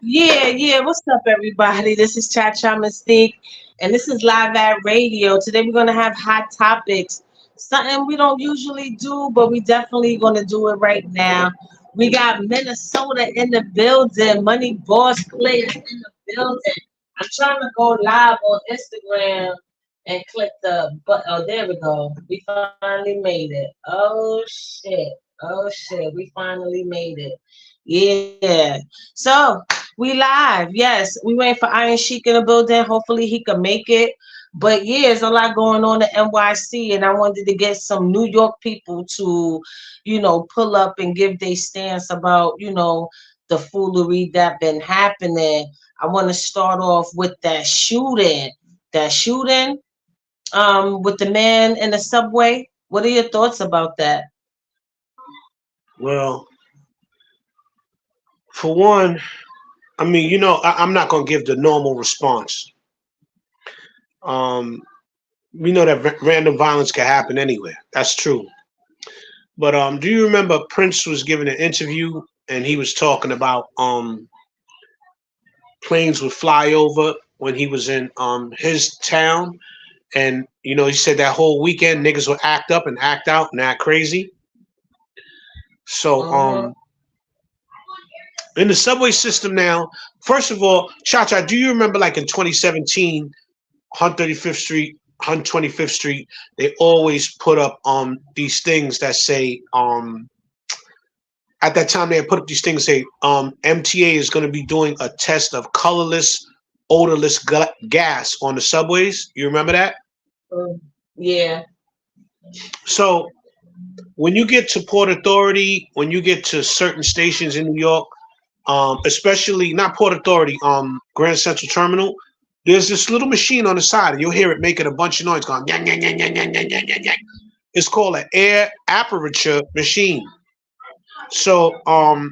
Yeah. What's up, everybody? This is Cha Cha Mystique, and this is Live at Radio. Today we're gonna have hot topics, something we don't usually do, but we definitely gonna do it right now. We got Minnesota in the building, Money Boss Players in the building. I'm trying to go live on Instagram and click the but. Oh, there we go. We finally made it. Oh shit. Oh shit. We finally made it. Yeah. So we live. Yes, we waiting for Iron Sheik in the building. Hopefully he can make it. But yeah, there's a lot going on in NYC, and I wanted to get some New York people to, pull up and give their stance about, the foolery that been happening. I want to start off with that shooting. That shooting, with the man in the subway. What are your thoughts about that? Well, for one, I mean, I'm not going to give the normal response. Um, we know that random violence can happen anywhere. That's true. But do you remember Prince was giving an interview and he was talking about planes would fly over when he was in his town, and he said that whole weekend niggas would act up and act out and act crazy. So Mm-hmm. in the subway system now, first of all, Cha Cha, do you remember like in 2017, 135th Street, 125th Street, they always put up these things that say at that time they had put up these things say MTA is going to be doing a test of colorless, odorless gas on the subways. You remember that? Yeah. So when you get to Port Authority, when you get to certain stations in New York, especially not Port Authority, Grand Central Terminal, there's this little machine on the side, and you'll hear it making a bunch of noise going yang yang yang yang yang yang yang yang yang. It's called an air aperture machine. So I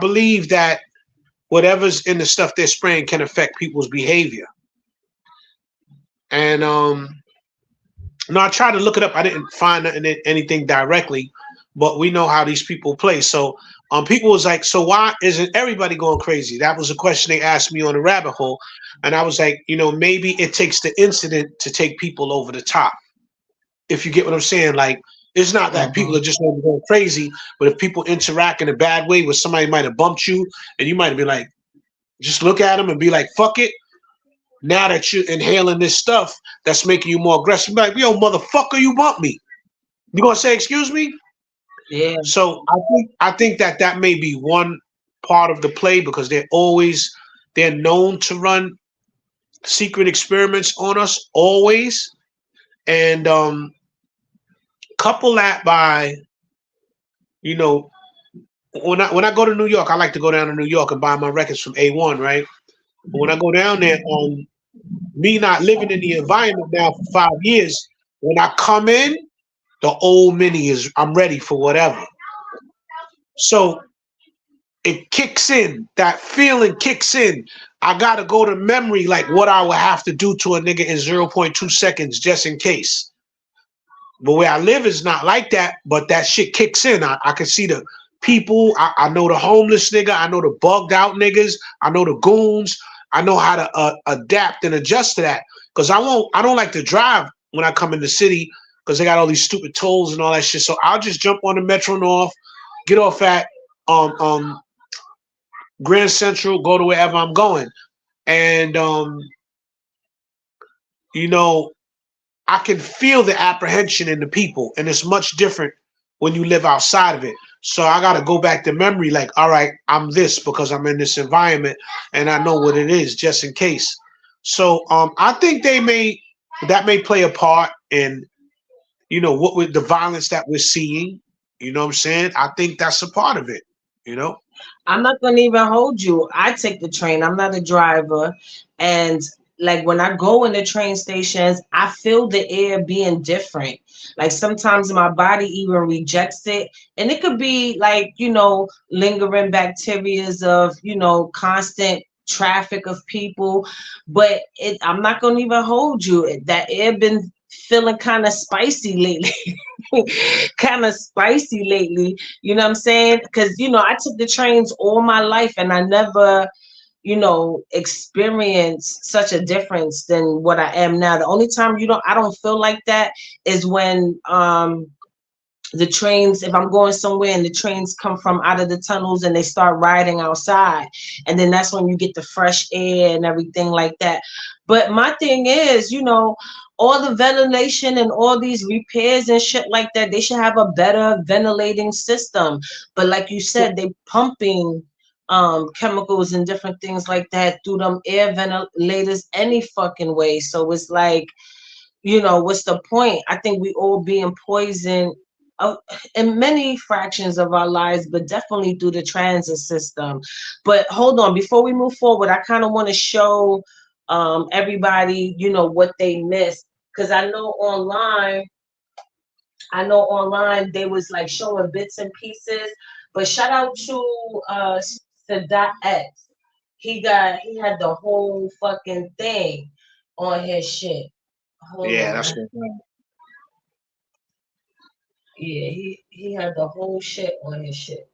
believe that whatever's in the stuff they're spraying can affect people's behavior. And no, I tried to look it up. I didn't find anything directly, but we know how these people play. So people was like, so why isn't everybody going crazy? That was a question they asked me on the rabbit hole. And I was like, maybe it takes the incident to take people over the top. If you get what I'm saying, like, it's not that people are just going crazy, but if people interact in a bad way where somebody might have bumped you and you might have been like, just look at them and be like, fuck it. Now that you're inhaling this stuff that's making you more aggressive, be like, yo, motherfucker, you bumped me. You gonna say excuse me? Yeah. So I think that may be one part of the play because they're known to run secret experiments on us always, and couple that by when I go to New York, I like to go down to New York and buy my records from A1, right? But when I go down there, me not living in the environment now for 5 years, when I come in, the old mini I'm ready for whatever. So it kicks in, that feeling kicks in. I gotta go to memory like what I would have to do to a nigga in 0.2 seconds just in case. But where I live is not like that, but that shit kicks in. I can see the people, I know the homeless nigga, I know the bugged out niggas, I know the goons. I know how to adapt and adjust to that because I don't like to drive when I come in the city because they got all these stupid tolls and all that shit. So I'll just jump on the Metro North, get off at Grand Central, go to wherever I'm going, and I can feel the apprehension in the people, and it's much different when you live outside of it. So I got to go back to memory like, all right, I'm this because I'm in this environment and I know what it is just in case. So I think that may play a part in, what with the violence that we're seeing. You know what I'm saying? I think that's a part of it. I'm not gonna even hold you. I take the train. I'm not a driver. And like when I go in the train stations, I feel the air being different. Like sometimes my body even rejects it. And it could be like, lingering bacterias of, constant traffic of people. But I'm not gonna even hold you. That air been feeling kind of spicy lately. Kind of spicy lately. You know what I'm saying? Because, you know, I took the trains all my life and I never, you know, experienced such a difference than what I am now. The only time I don't feel like that is when the trains, if I'm going somewhere and the trains come from out of the tunnels and they start riding outside, and then that's when you get the fresh air and everything like that. But my thing is, you know, all the ventilation and all these repairs and shit like that, they should have a better ventilating system. But like you said, they pumping chemicals and different things like that through them air ventilators any fucking way. So it's like, you know, what's the point? I think we all being poisoned uh, in many fractions of our lives, but definitely through the transit system. But hold on, before we move forward, I kind of want to show everybody, you know, what they missed. Because I know online they was like showing bits and pieces. But shout out to Sadat X. He had the whole fucking thing on his shit. Hold Yeah, on. that's what. Yeah, he had the whole shit on his shit.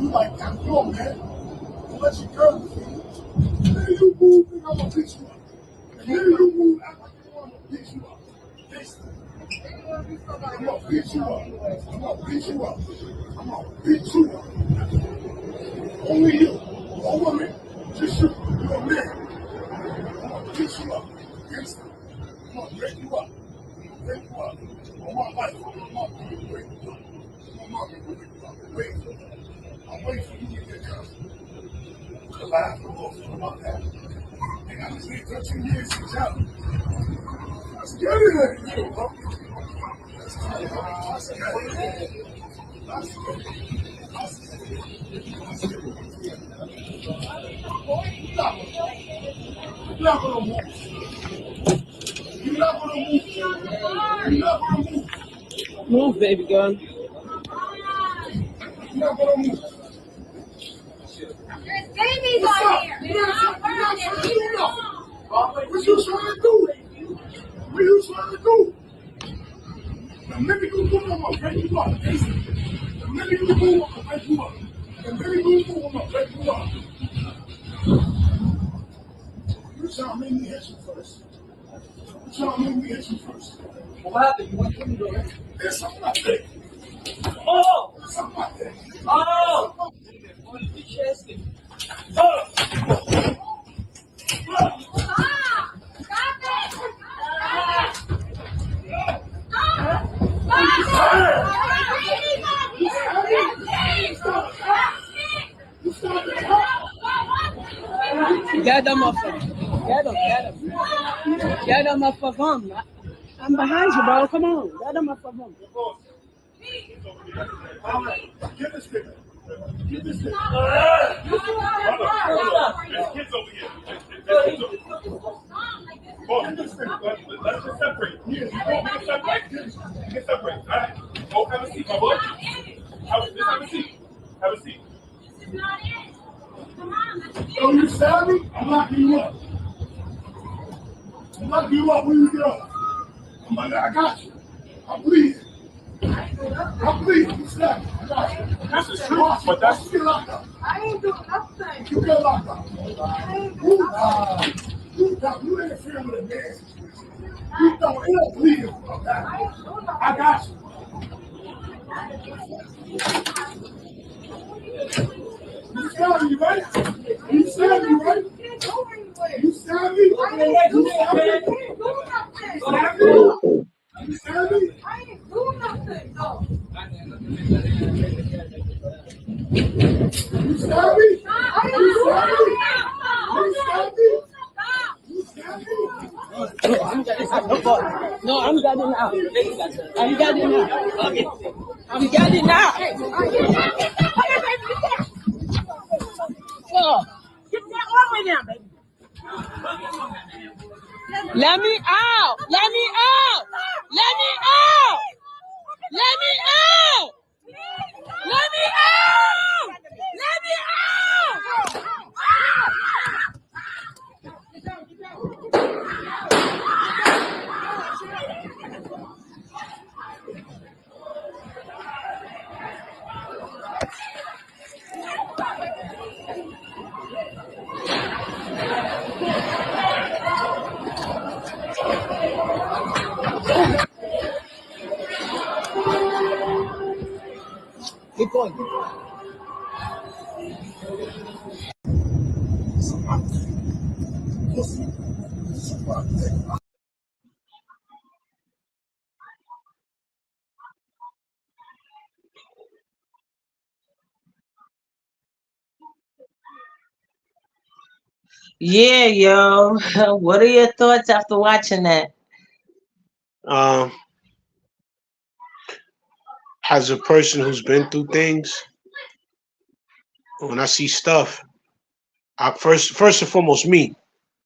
You like, I'm going, man. I'll let your girl with you. The minute you move, nigga, I'm gonna beat you up. The minute you move, act like you want to beat you up. I'm gonna beat you up. I'm gonna beat you up. I'm gonna beat you up. Only you. No woman. Just you. You're a man. I'm gonna beat you up. Gangster. I'm gonna break you up. Break you up. On my life. I'm gonna break you up. I'm gonna break you up. Wait. I'm waiting for you to get your laugh about that. And I just need 13 years to tell you. Let's get it in, bro. Let's get it. Let's get it. Let's get it. You're not gonna move. You're not gonna move. You're not gonna move. Move, baby girl. You're not gonna move. There's babies on here. You're not burning. What you trying to do? What you trying to do? The minute you move, I'm gonna break you up. The minute you move, I'm gonna break you up. The minute you move, I'm gonna break you up. You trying to make me hit you first. You trying to make me hit you first. What happened? You went through the door. There's something like that. Oh! There's something like that. Oh! Oh! Get them off of him. Get them. Get them off of him. I'm behind you, bro. Come on. Get them off of him. All right. Get this nigga. Get this nigga. There's kids over here. There's kids over here. Oh, let's just separate. You want me to separate? You can separate. All right. Go have a seat, my boy. Just have a seat. Have a seat. This is not it. Come on, let's do it. So you savvy? I'm locking you up. I'm locking you up when you get off. I got you. I'm bleeding. I'm bleeding. You savvy. I got you. This is true, but that's... You get locked up. I ain't doing nothing. You get locked up. You interfering with a man situation. You don't bleeding. I got you. You savvy, right? You savvy, right? You savvy? You savvy? You savvy? I ain't doing nothing. No. You savvy? You savvy? You savvy? No, I'm getting out. I'm getting out. I'm getting out. Oh, get that over there, baby. Let me out. Let me out. Let me out. Let me out. Let me out. Let me out. Keep going. Yeah, yo. What are your thoughts after watching that? Um, as a person who's been through things, when I see stuff, I first and foremost, me,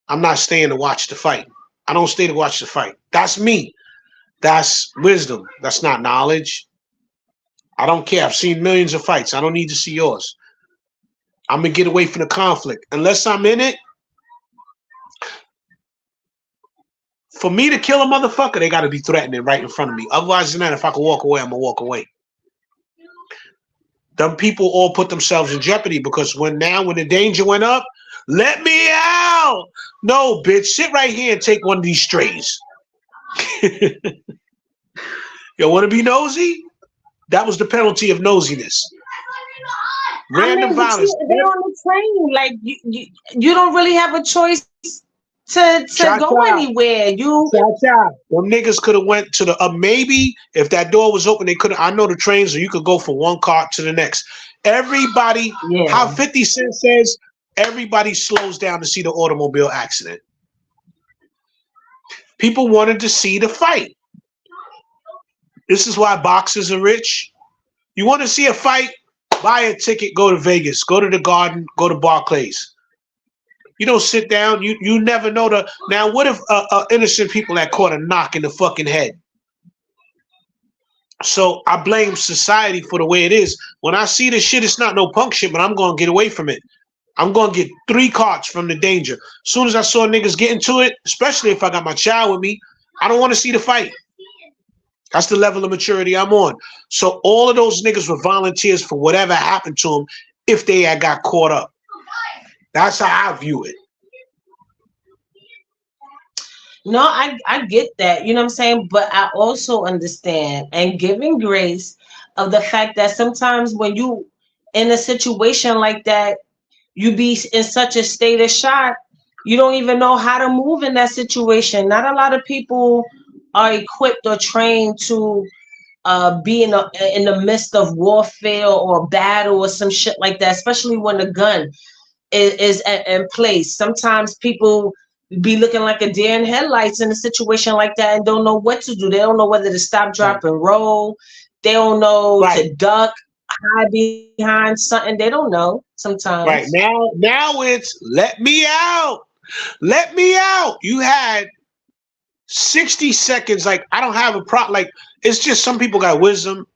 I'm not staying to watch the fight. I don't stay to watch the fight. That's me. That's wisdom. That's not knowledge. I don't care. I've seen millions of fights. I don't need to see yours. I'm gonna get away from the conflict. Unless I'm in it, for me to kill a motherfucker, they gotta be threatening right in front of me. Otherwise than that, if I can walk away, I'm gonna walk away. Them people all put themselves in jeopardy because when the danger went up, let me out. No, bitch, sit right here and take one of these strays. You want to be nosy? That was the penalty of nosiness. Random but violence. they're on the train. Like you don't really have a choice to go anywhere. Them niggas could have went to the maybe if that door was open, they could have. I know the trains, so you could go from one car to the next. Everybody, how 50 Cent says, everybody slows down to see the automobile accident. People wanted to see the fight. This is why boxers are rich. You want to see a fight? Buy a ticket, go to Vegas, go to the Garden, go to Barclays. You don't sit down. You never know the. Now, what if innocent people that caught a knock in the fucking head? So I blame society for the way it is. When I see this shit, it's not no punk shit, but I'm gonna get away from it. I'm gonna get 3 carts from the danger. As soon as I saw niggas get into it, especially if I got my child with me, I don't want to see the fight. That's the level of maturity I'm on. So all of those niggas were volunteers for whatever happened to them if they had got caught up. That's how I view it. No, I get that. You know what I'm saying? But I also understand and giving grace of the fact that sometimes when you in a situation like that, you be in such a state of shock, you don't even know how to move in that situation. Not a lot of people are equipped or trained to be in the midst of warfare or battle or some shit like that, especially when the gun is in place. Sometimes people be looking like a deer in headlights in a situation like that and don't know what to do. They don't know whether to stop, drop, and roll. They don't know to duck, hide behind something. They don't know sometimes. Right. Now it's let me out. Let me out. You had 60 seconds. Like, I don't have a problem. Like, it's just some people got wisdom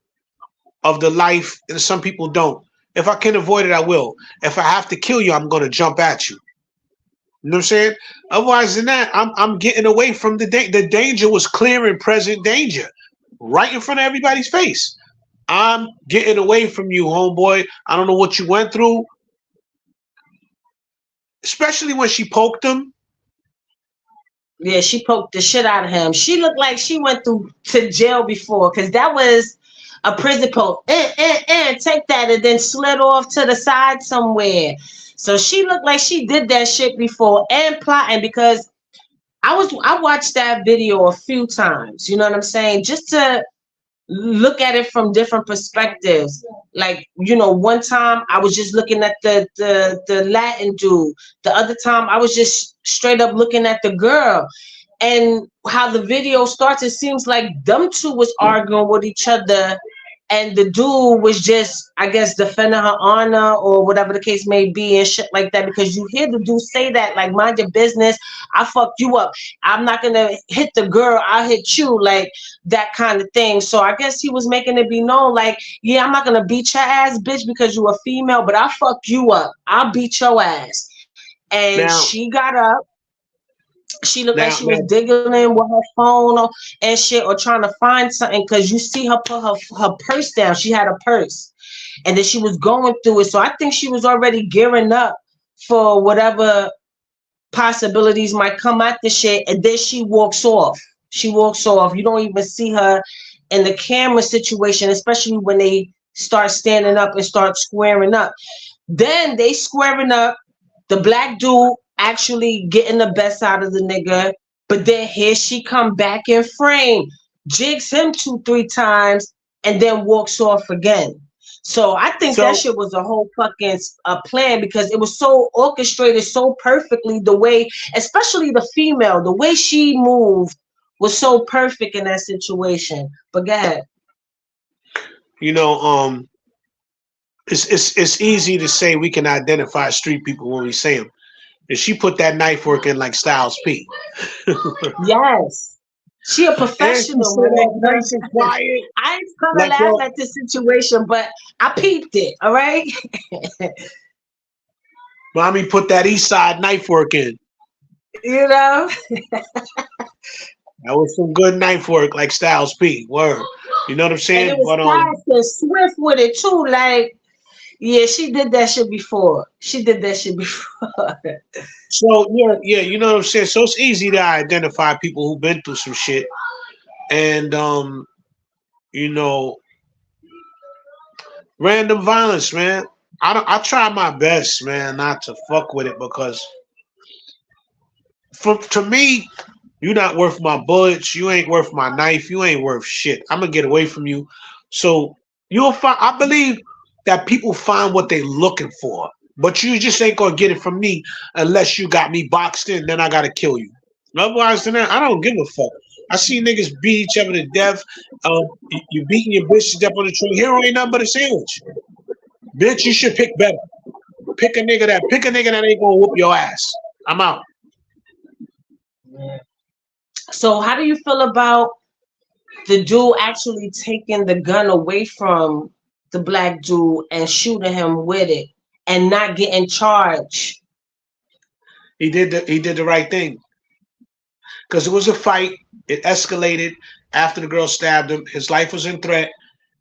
of the life and some people don't. If I can avoid it, I will. If I have to kill you, I'm going to jump at you. You know what I'm saying? Otherwise than that, I'm getting away from the danger. The danger was clear and present danger right in front of everybody's face. I'm getting away from you, homeboy. I don't know what you went through. Especially when she poked him. Yeah, she poked the shit out of him. She looked like she went to jail before, because that was a prison poke. Take that, and then slid off to the side somewhere. So she looked like she did that shit before and plotting, because I watched that video a few times. You know what I'm saying? Just to look at it from different perspectives. Like, you know, one time I was just looking at the Latin dude. The other time I was just straight up looking at the girl. And how the video starts, it seems like them two was arguing with each other, and the dude was just, I guess, defending her honor or whatever the case may be and shit like that. Because you hear the dude say that, like, mind your business, I fucked you up. I'm not gonna hit the girl, I'll hit you, like that kind of thing. So I guess he was making it be known, like, yeah, I'm not gonna beat your ass, bitch, because you a female, but I'll fuck you up. I'll beat your ass. And Now, she got up. She looked like now, she now, was digging in with her phone and shit, or trying to find something, because you see her put her purse down. She had a purse, and then she was going through it. So I think she was already gearing up for whatever possibilities might come at the shit. And then she walks off. She walks off. You don't even see her in the camera situation, especially when they start standing up and start squaring up. Then they squaring up. The black dude actually getting the best out of the nigga, but then here she come back in frame, jigs him 2-3 times, and then walks off again. So I think that so shit was a whole fucking plan, because it was so orchestrated so perfectly. The way, especially the female, the way she moved was so perfect in that situation. But go ahead. you know, it's easy to say we can identify street people when we see them. And she put that knife work in like Styles P. Yes. She a And she professional, said that man. nice and quiet. I ain't trying to Like, laugh yo, at this situation, but I peeped it. All right. mommy put that East Side knife work in. You know. That was some good knife work, like Styles P. Word. You know what I'm And it saying? was But fast and swift with it too. Like, yeah, she did that shit before. She did that shit before. so yeah, you know what I'm saying? So it's easy to identify people who've been through some shit. And you know, random violence, man. I try my best, man, not to fuck with it, because to me, you're not worth my bullets. You ain't worth my knife. You ain't worth shit. I'm gonna get away from you. So you'll find. I believe that people find what they're looking for, but you just ain't gonna get it from me unless you got me boxed in. Then I gotta kill you. Otherwise than that, I don't give a fuck. I see niggas beat each other to death. You beating your bitch to death on the train. Hero ain't nothing but a sandwich. Bitch, you should pick better. Pick a nigga that ain't gonna whoop your ass. I'm out. So how do you feel about the dude actually taking the gun away from the black dude and shooting him with it and not getting charged? He did the right thing. Because it was a fight. It escalated after the girl stabbed him. His life was in threat.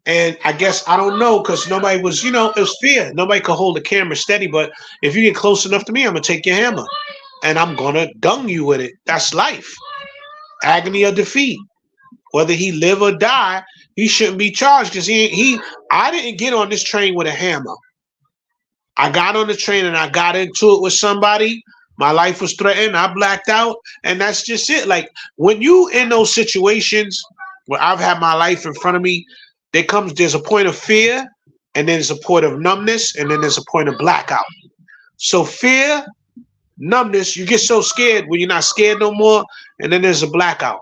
And I guess, I don't know, because nobody was, it was fear. Nobody could hold the camera steady. But if you get close enough to me, I'm going to take your hammer. And I'm going to dung you with it. That's life. Agony or defeat. Whether he live or die, he shouldn't be charged, because I didn't get on this train with a hammer. I got on the train and I got into it with somebody. My life was threatened. I blacked out. And that's just it. Like, when you in those situations where I've had my life in front of me, there's a point of fear, and then there's a point of numbness, and then there's a point of blackout. So fear, numbness, you get so scared when you're not scared no more, and then there's a blackout.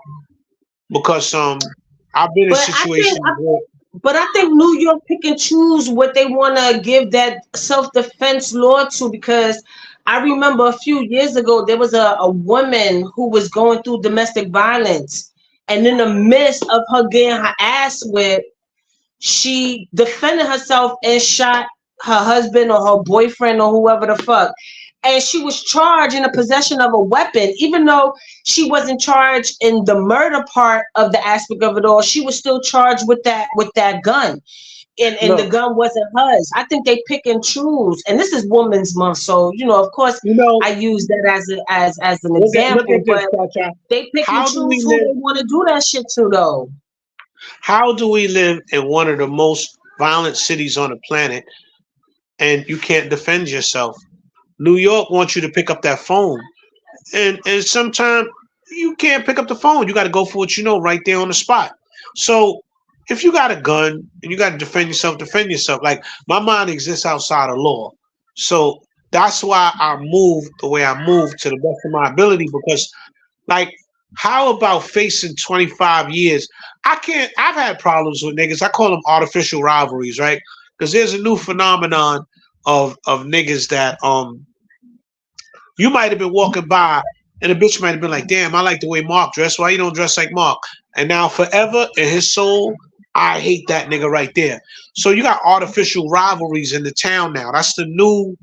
Because I've been in situations where But I think New York pick and choose what they want to give that self-defense law to, because I remember a few years ago, there was a woman who was going through domestic violence. And in the midst of her getting her ass whipped, she defended herself and shot her husband or her boyfriend or whoever the fuck. And she was charged in the possession of a weapon, even though she wasn't charged in the murder part of the aspect of it all. She was still charged with that gun, and the gun wasn't hers. I think they pick and choose, and this is Women's Month, so of course, I use that as an example. But they pick and choose who they want to do that shit to, though. How do we live in one of the most violent cities on the planet, and you can't defend yourself? New York wants you to pick up that phone, and sometimes you can't pick up the phone. You got to go for what you know right there on the spot. So if you got a gun and you got to defend yourself. Like, my mind exists outside of law, so that's why I move the way I move to the best of my ability. Because, like, How about facing 25 years? I've had problems with niggas. I call them artificial rivalries, right? Because there's a new phenomenon of niggas that you might have been walking by and a bitch might have been like, damn, I like the way Mark dressed. Why you don't dress like Mark? And now forever in his soul, I hate that nigga right there. So you got artificial rivalries in the town now. That's the new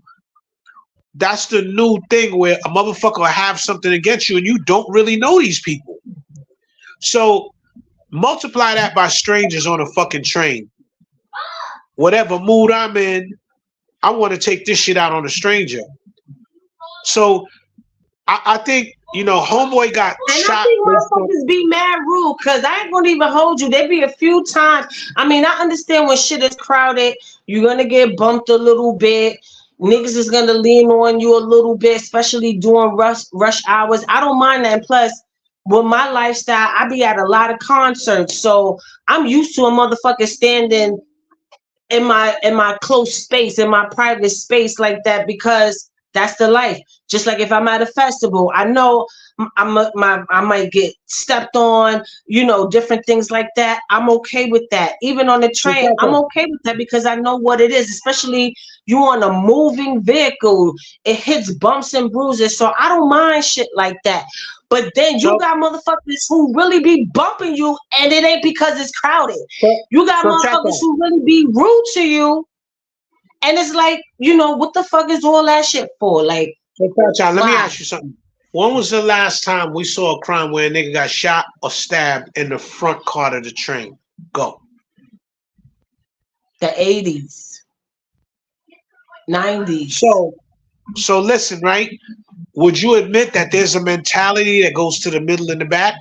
thing where a motherfucker will have something against you and you don't really know these people. So multiply that by strangers on a fucking train. Whatever mood I'm in, I want to take this shit out on a stranger. So I think, homeboy got And shot. I think motherfuckers be mad rude, because I ain't gonna even hold you. There be a few times. I mean, I understand when shit is crowded, you're gonna get bumped a little bit. Niggas is gonna lean on you a little bit, especially during rush hours. I don't mind that. And plus, with my lifestyle, I be at a lot of concerts, so I'm used to a motherfucker standing in my close space, in my private space like that, because that's the life. Just like if I'm at a festival, I know I might get stepped on, different things like that. I'm okay with that. Even on the train, I'm okay with that because I know what it is, especially you on a moving vehicle. It hits bumps and bruises, so I don't mind shit like that. But then you got motherfuckers who really be bumping you, and it ain't because it's crowded. You got motherfuckers who really be rude to you, and it's like, what the fuck is all that shit for? Like, let me ask you something. When was the last time we saw a crime where a nigga got shot or stabbed in the front car of the train? Go. The 80s, 90s. So listen, right? Would you admit that there's a mentality that goes to the middle and the back?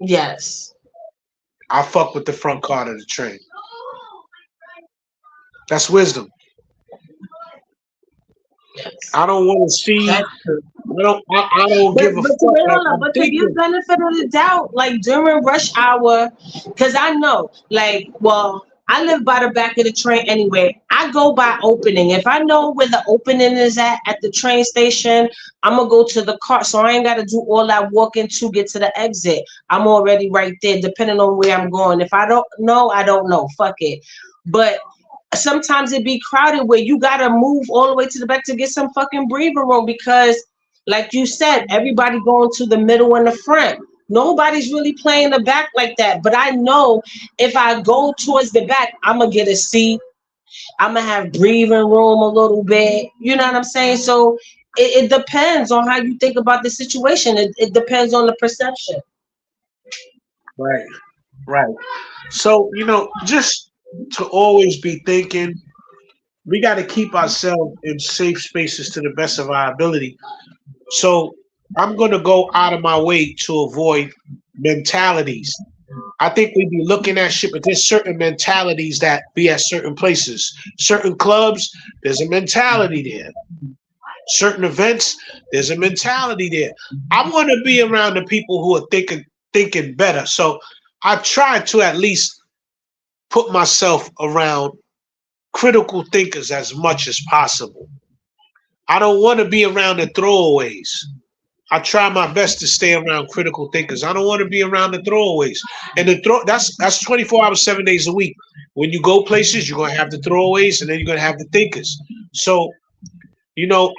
Yes. I fuck with the front car of the train. That's wisdom. Yes. I don't want to see. I don't give a fuck. But to give benefit of the doubt, like during rush hour, because I know, I live by the back of the train anyway. I go by opening. If I know where the opening is at the train station, I'm gonna go to the car. So I ain't gotta do all that walking to get to the exit. I'm already right there, depending on where I'm going. If I don't know, I don't know. Fuck it. But sometimes it be crowded where you gotta move all the way to the back to get some fucking breathing room, because like you said, everybody going to the middle and the front. Nobody's really playing the back like that. But I know if I go towards the back, I'm gonna get a seat. I'm gonna have breathing room a little bit. You know what I'm saying? So it depends on how you think about the situation. It depends on the perception. Right. So, just to always be thinking, we got to keep ourselves in safe spaces to the best of our ability. So I'm going to go out of my way to avoid mentalities. I think we be looking at shit, but there's certain mentalities that be at certain places. Certain clubs, there's a mentality there. Certain events, there's a mentality there. I want to be around the people who are thinking better. So I try to at least put myself around critical thinkers as much as possible. I don't want to be around the throwaways. I try my best to stay around critical thinkers. I don't want to be around the throwaways. And that's 24 hours, 7 days a week. When you go places, you're gonna have the throwaways, and then you're gonna have the thinkers. So,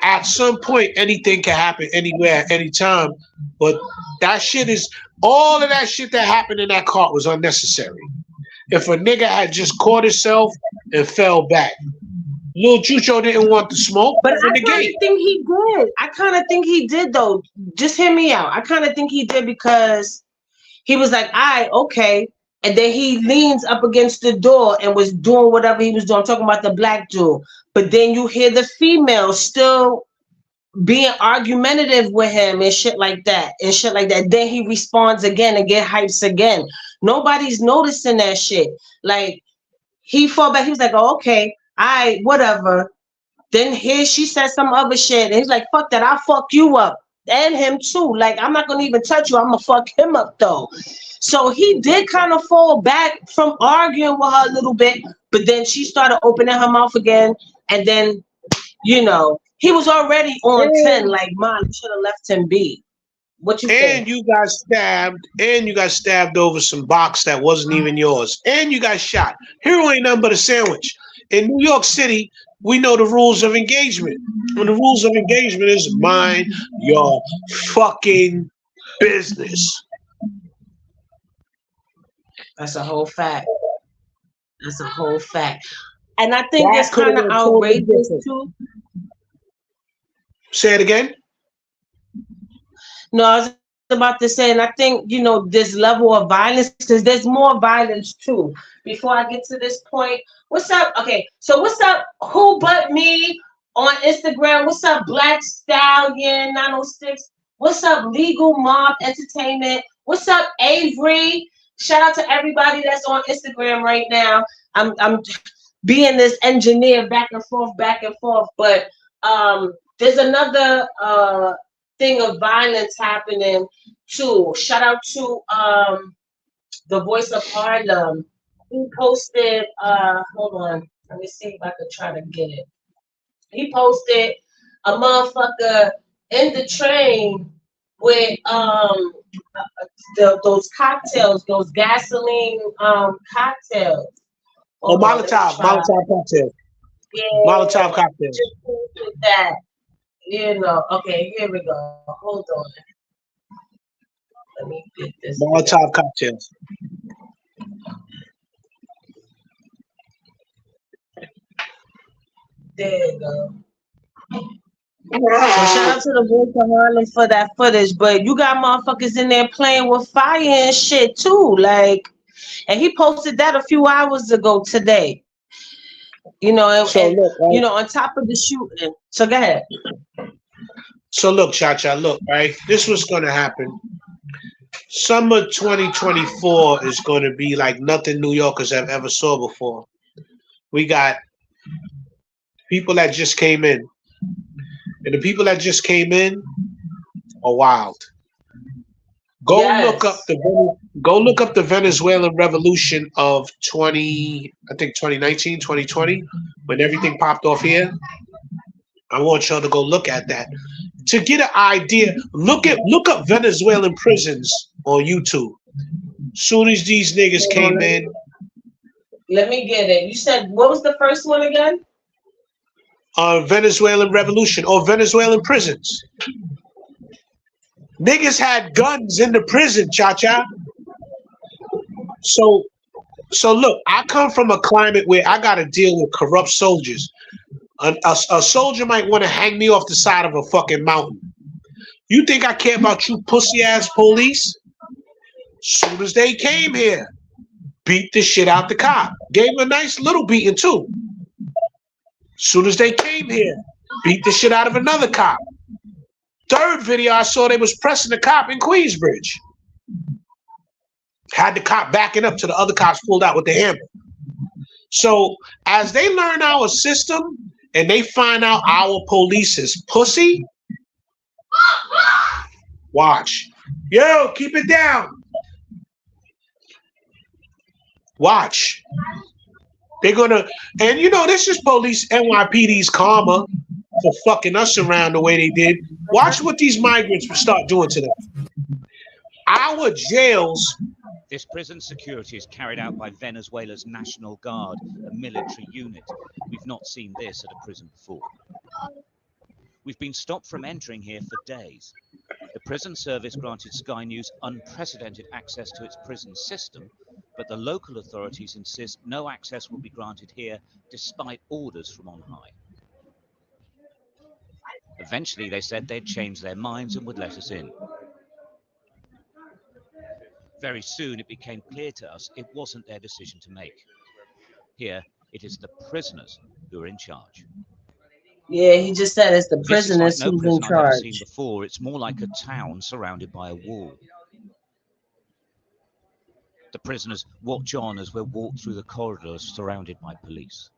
at some point, anything can happen anywhere, at any time. But that shit is all of that shit that happened in that car was unnecessary. If a nigga had just caught himself and fell back, Lil Chucho didn't want the smoke. But I kind of think he did. I kind of think he did, though. Just hear me out. I kind of think he did, because he was like, all right, okay. And then he leans up against the door and was doing whatever he was doing. I'm talking about the black dude. But then you hear the female still being argumentative with him and shit like that. Then he responds again and get hypes again. Nobody's noticing that shit. Like, he fall back. He was like, oh, okay, all right, whatever. Then here she said some other shit. And he's like, fuck that, I'll fuck you up. And him too. Like, I'm not going to even touch you. I'm going to fuck him up, though. So he did kind of fall back from arguing with her a little bit. But then she started opening her mouth again. And then, he was already on 10. Like, Mom, you should have left him be. What you And think? you got stabbed, and you got stabbed over some box that wasn't even yours, and you got shot. Hero ain't nothing but a sandwich. In New York City, we know the rules of engagement. And the rules of engagement is mind your fucking business. That's a whole fact. That's a whole fact. And I think That it's could have kind of been totally outrageous different. too. Say it again. No, I was about to say, and I think, this level of violence, because there's more violence too. Before I get to this point, what's up? Okay, so what's up? Who but me on Instagram? What's up, Black Stallion 906? What's up, Legal Mob Entertainment? What's up, Avery? Shout out to everybody that's on Instagram right now. I'm being this engineer back and forth, back and forth. But there's another thing of violence happening too. Shout out to the Voice of Harlem. He posted hold on, let me see if I can try to get it. He posted a motherfucker in the train with those cocktails, those gasoline cocktails. Oh, Hold on, let me Molotov, try. Molotov cocktail. Yeah, Molotov cocktail. just posted that. Okay, here we go. Hold on. Let me get this. Molotov cocktails. There you go. So shout out to the Voice of Harlem for that footage, but you got motherfuckers in there playing with fire and shit too, like. And he posted that a few hours ago today. So look, right? On top of the shooting. So go ahead. So look, Cha-Cha, look, right? This was gonna happen. Summer 2024 is gonna be like nothing New Yorkers have ever saw before. We got people that just came in. And the people that just came in are wild. Go look up Yes. the Venezuelan revolution of 2019, 2020, when everything popped off here. I want y'all to go look at that. To get an idea, look up Venezuelan prisons on YouTube. Soon as these niggas Hold came on, in, let me get it. You said what was the first one again? Venezuelan revolution or Venezuelan prisons. Niggas had guns in the prison, Cha-Cha. So look, I come from a climate where I got to deal with corrupt soldiers. A soldier might want to hang me off the side of a fucking mountain. You think I care about you pussy ass police? Soon as they came here, beat the shit out the cop. Gave him a nice little beating too. Soon as they came here, beat the shit out of another cop. Third video I saw, they was pressing the cop in Queensbridge. Had the cop backing up till the other cops pulled out with the hammer. So as they learn our system and they find out our police is pussy, watch. Yo, keep it down. Watch. They're gonna, and this is police NYPD's karma for fucking us around the way they did. Watch what these migrants will start doing to them. Our jails. This prison security is carried out by Venezuela's National Guard, a military unit. We've not seen this at a prison before. We've been stopped from entering here for days. The prison service granted Sky News unprecedented access to its prison system, but the local authorities insist no access will be granted here despite orders from on high. Eventually, they said they'd change their minds and would let us in. Very soon, it became clear to us it wasn't their decision to make. Here, it is the prisoners who are in charge. Yeah, he just said it's the This is prisoners like no who's in prison I've ever seen charge. before. It's more like a town surrounded by a wall. The prisoners watch on as we're walked through the corridors surrounded by police.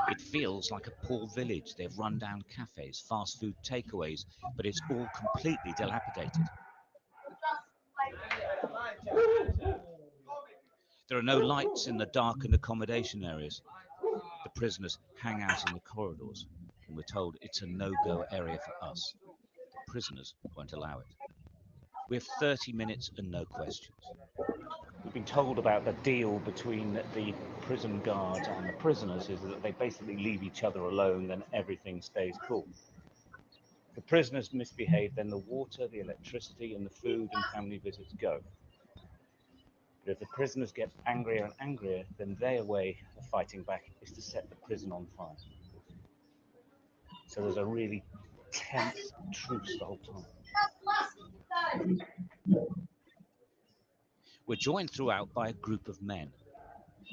It feels like a poor village. They have run-down cafes, fast food takeaways, but it's all completely dilapidated. There are no lights in the darkened accommodation areas. The prisoners hang out in the corridors, and we're told it's a no-go area for us. The prisoners won't allow it. We have 30 minutes and no questions. We've been told about the deal between the prison guards and the prisoners is that they basically leave each other alone, then everything stays cool. If the prisoners misbehave, then the water, the electricity, and the food and family visits go. But if the prisoners get angrier and angrier, then their way of fighting back is to set the prison on fire. So there's a really tense truce the whole time. We're joined throughout by a group of men.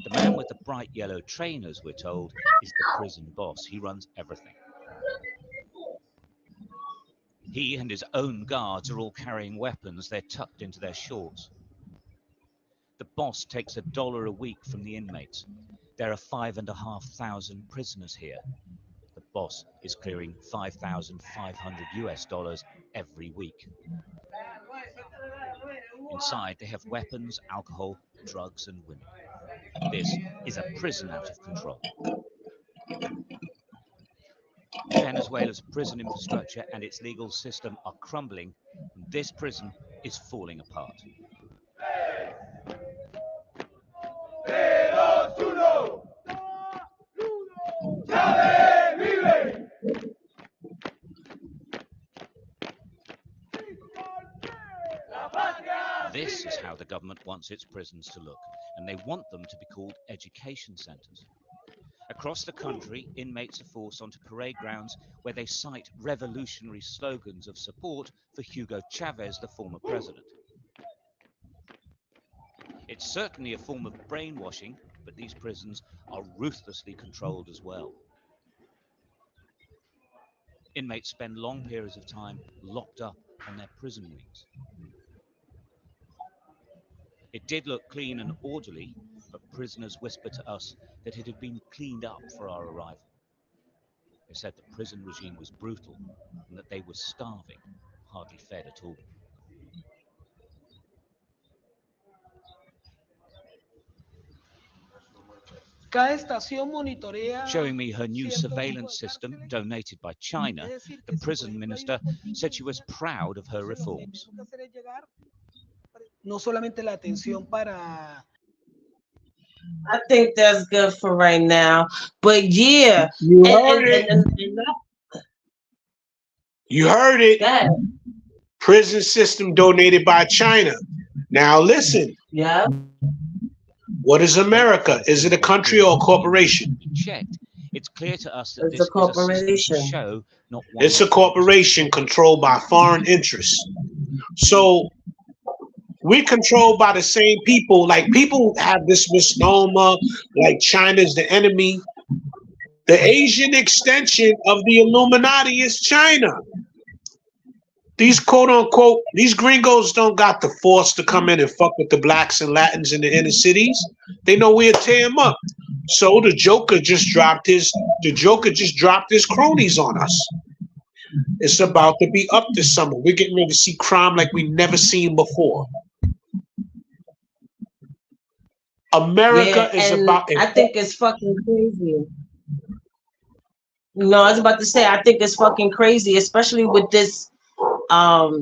The man with the bright yellow trainers, we're told, is the prison boss. He runs everything. He and his own guards are all carrying weapons. They're tucked into their shorts. The boss takes $1 a week from the inmates. There are 5,500 prisoners here. The boss is clearing $5,500 every week. Inside, they have weapons, alcohol, drugs, and women. This is a prison out of control. Venezuela's prison infrastructure and its legal system are crumbling, and this prison is falling apart. This is how the government wants its prisons to look, and they want them to be called education centres. Across the country, inmates are forced onto parade grounds where they cite revolutionary slogans of support for Hugo Chavez, the former president. It's certainly a form of brainwashing, but these prisons are ruthlessly controlled as well. Inmates spend long periods of time locked up on their prison wings. It did look clean and orderly, but prisoners whispered to us that it had been cleaned up for our arrival. They said the prison regime was brutal and that they were starving, hardly fed at all. Cada estación monitorea. Showing me her new surveillance system donated by China, the prison minister said she was proud of her reforms. No solamente la atención para. I think that's good for right now. But yeah, You heard it. You heard it. Yeah. Prison system donated by China. Now listen. Yeah. What is America? Is it a country or a corporation? Checked. It's clear to us that It's this a corporation. is a system to show, not one. It's a corporation controlled by foreign interests. So we're controlled by the same people. Like, people have this misnomer, like China's the enemy. The Asian extension of the Illuminati is China. These quote unquote, these gringos don't got the force to come in and fuck with the blacks and Latins in the inner cities. They know we'll tear them up. So the Joker just dropped his cronies on us. It's about to be up this summer. We're getting ready to see crime like we've never seen before. America is about. I think it's fucking crazy. No, I was about to say, I think it's fucking crazy, especially with this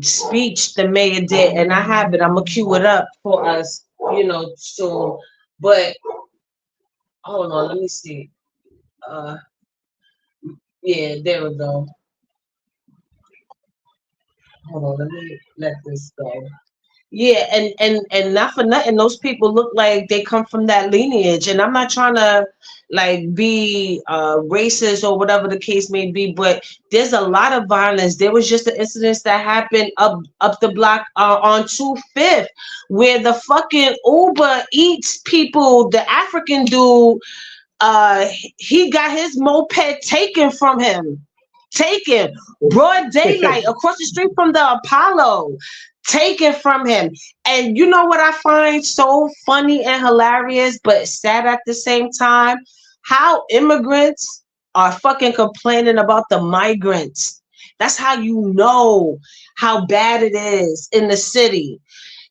speech the mayor did, and I have it. I'm gonna cue it up for us, soon. But hold on, let me see. Yeah, there we go. Hold on, let me let this go. Yeah, and not for nothing, those people look like they come from that lineage. And I'm not trying to like be racist or whatever the case may be, but there's a lot of violence. There was just an incident that happened up the block on 25th, where the fucking Uber Eats people, the African dude, he got his moped taken from him. Taken broad daylight across the street from the Apollo. Taken from him. And you know what I find so funny and hilarious, but sad at the same time? How immigrants are fucking complaining about the migrants. That's how you know how bad it is in the city.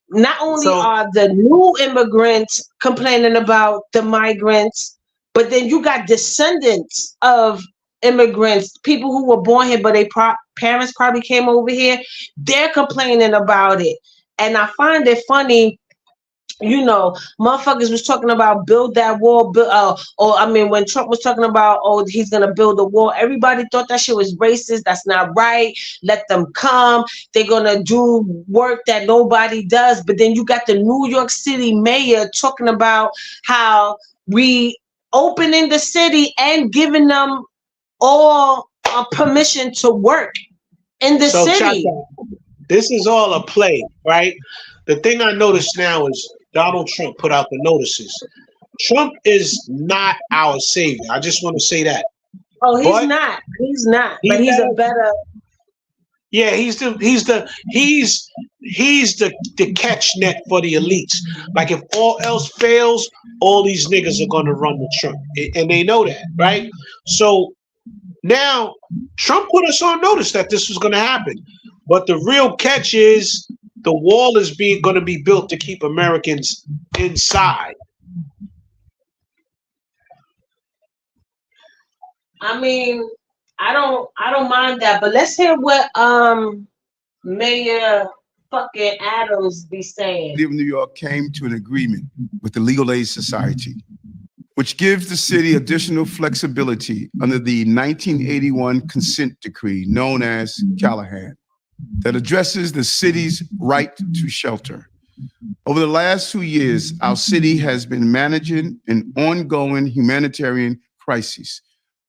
Not only are the new immigrants complaining about the migrants, but then you got descendants of immigrants, people who were born here, but they parents probably came over here, they're complaining about it. And I find it funny, you know, motherfuckers was talking about build that wall, or I mean, when Trump was talking about, oh, he's gonna build a wall, everybody thought that shit was racist. That's not right. Let them come. They're gonna do work that nobody does. But then you got the New York City mayor talking about how we opening the city and giving them all permission to work in the city. Chacha, this is all a play, right? The thing I noticed now is Donald Trump put out the notices. Trump is not our savior. I just want to say that. Oh, he's not. He's not. But he's a better. Yeah, he's the catch net for the elites. Like if all else fails, all these niggas are gonna run with Trump, and they know that, right? So now Trump put us on notice that this was gonna happen, but the real catch is the wall is going to be built to keep Americans inside. I mean, I don't mind that, but let's hear what Mayor fucking Adams be saying. The city of New York came to an agreement with the Legal Aid Society, which gives the city additional flexibility under the 1981 consent decree known as Callahan, that addresses the city's right to shelter. Over the last 2 years, our city has been managing an ongoing humanitarian crisis,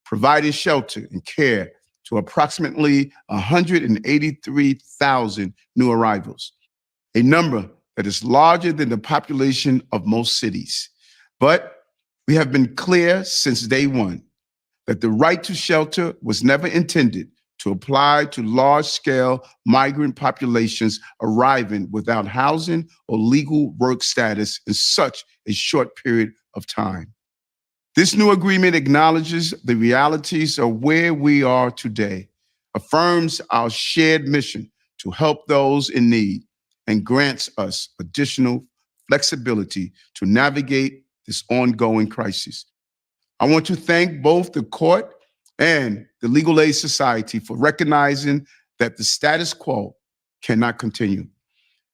providing shelter and care to approximately 183,000 new arrivals, a number that is larger than the population of most cities. But we have been clear since day one that the right to shelter was never intended to apply to large-scale migrant populations arriving without housing or legal work status in such a short period of time. This new agreement acknowledges the realities of where we are today, affirms our shared mission to help those in need, and grants us additional flexibility to navigate this ongoing crisis. I want to thank both the court and the Legal Aid Society for recognizing that the status quo cannot continue.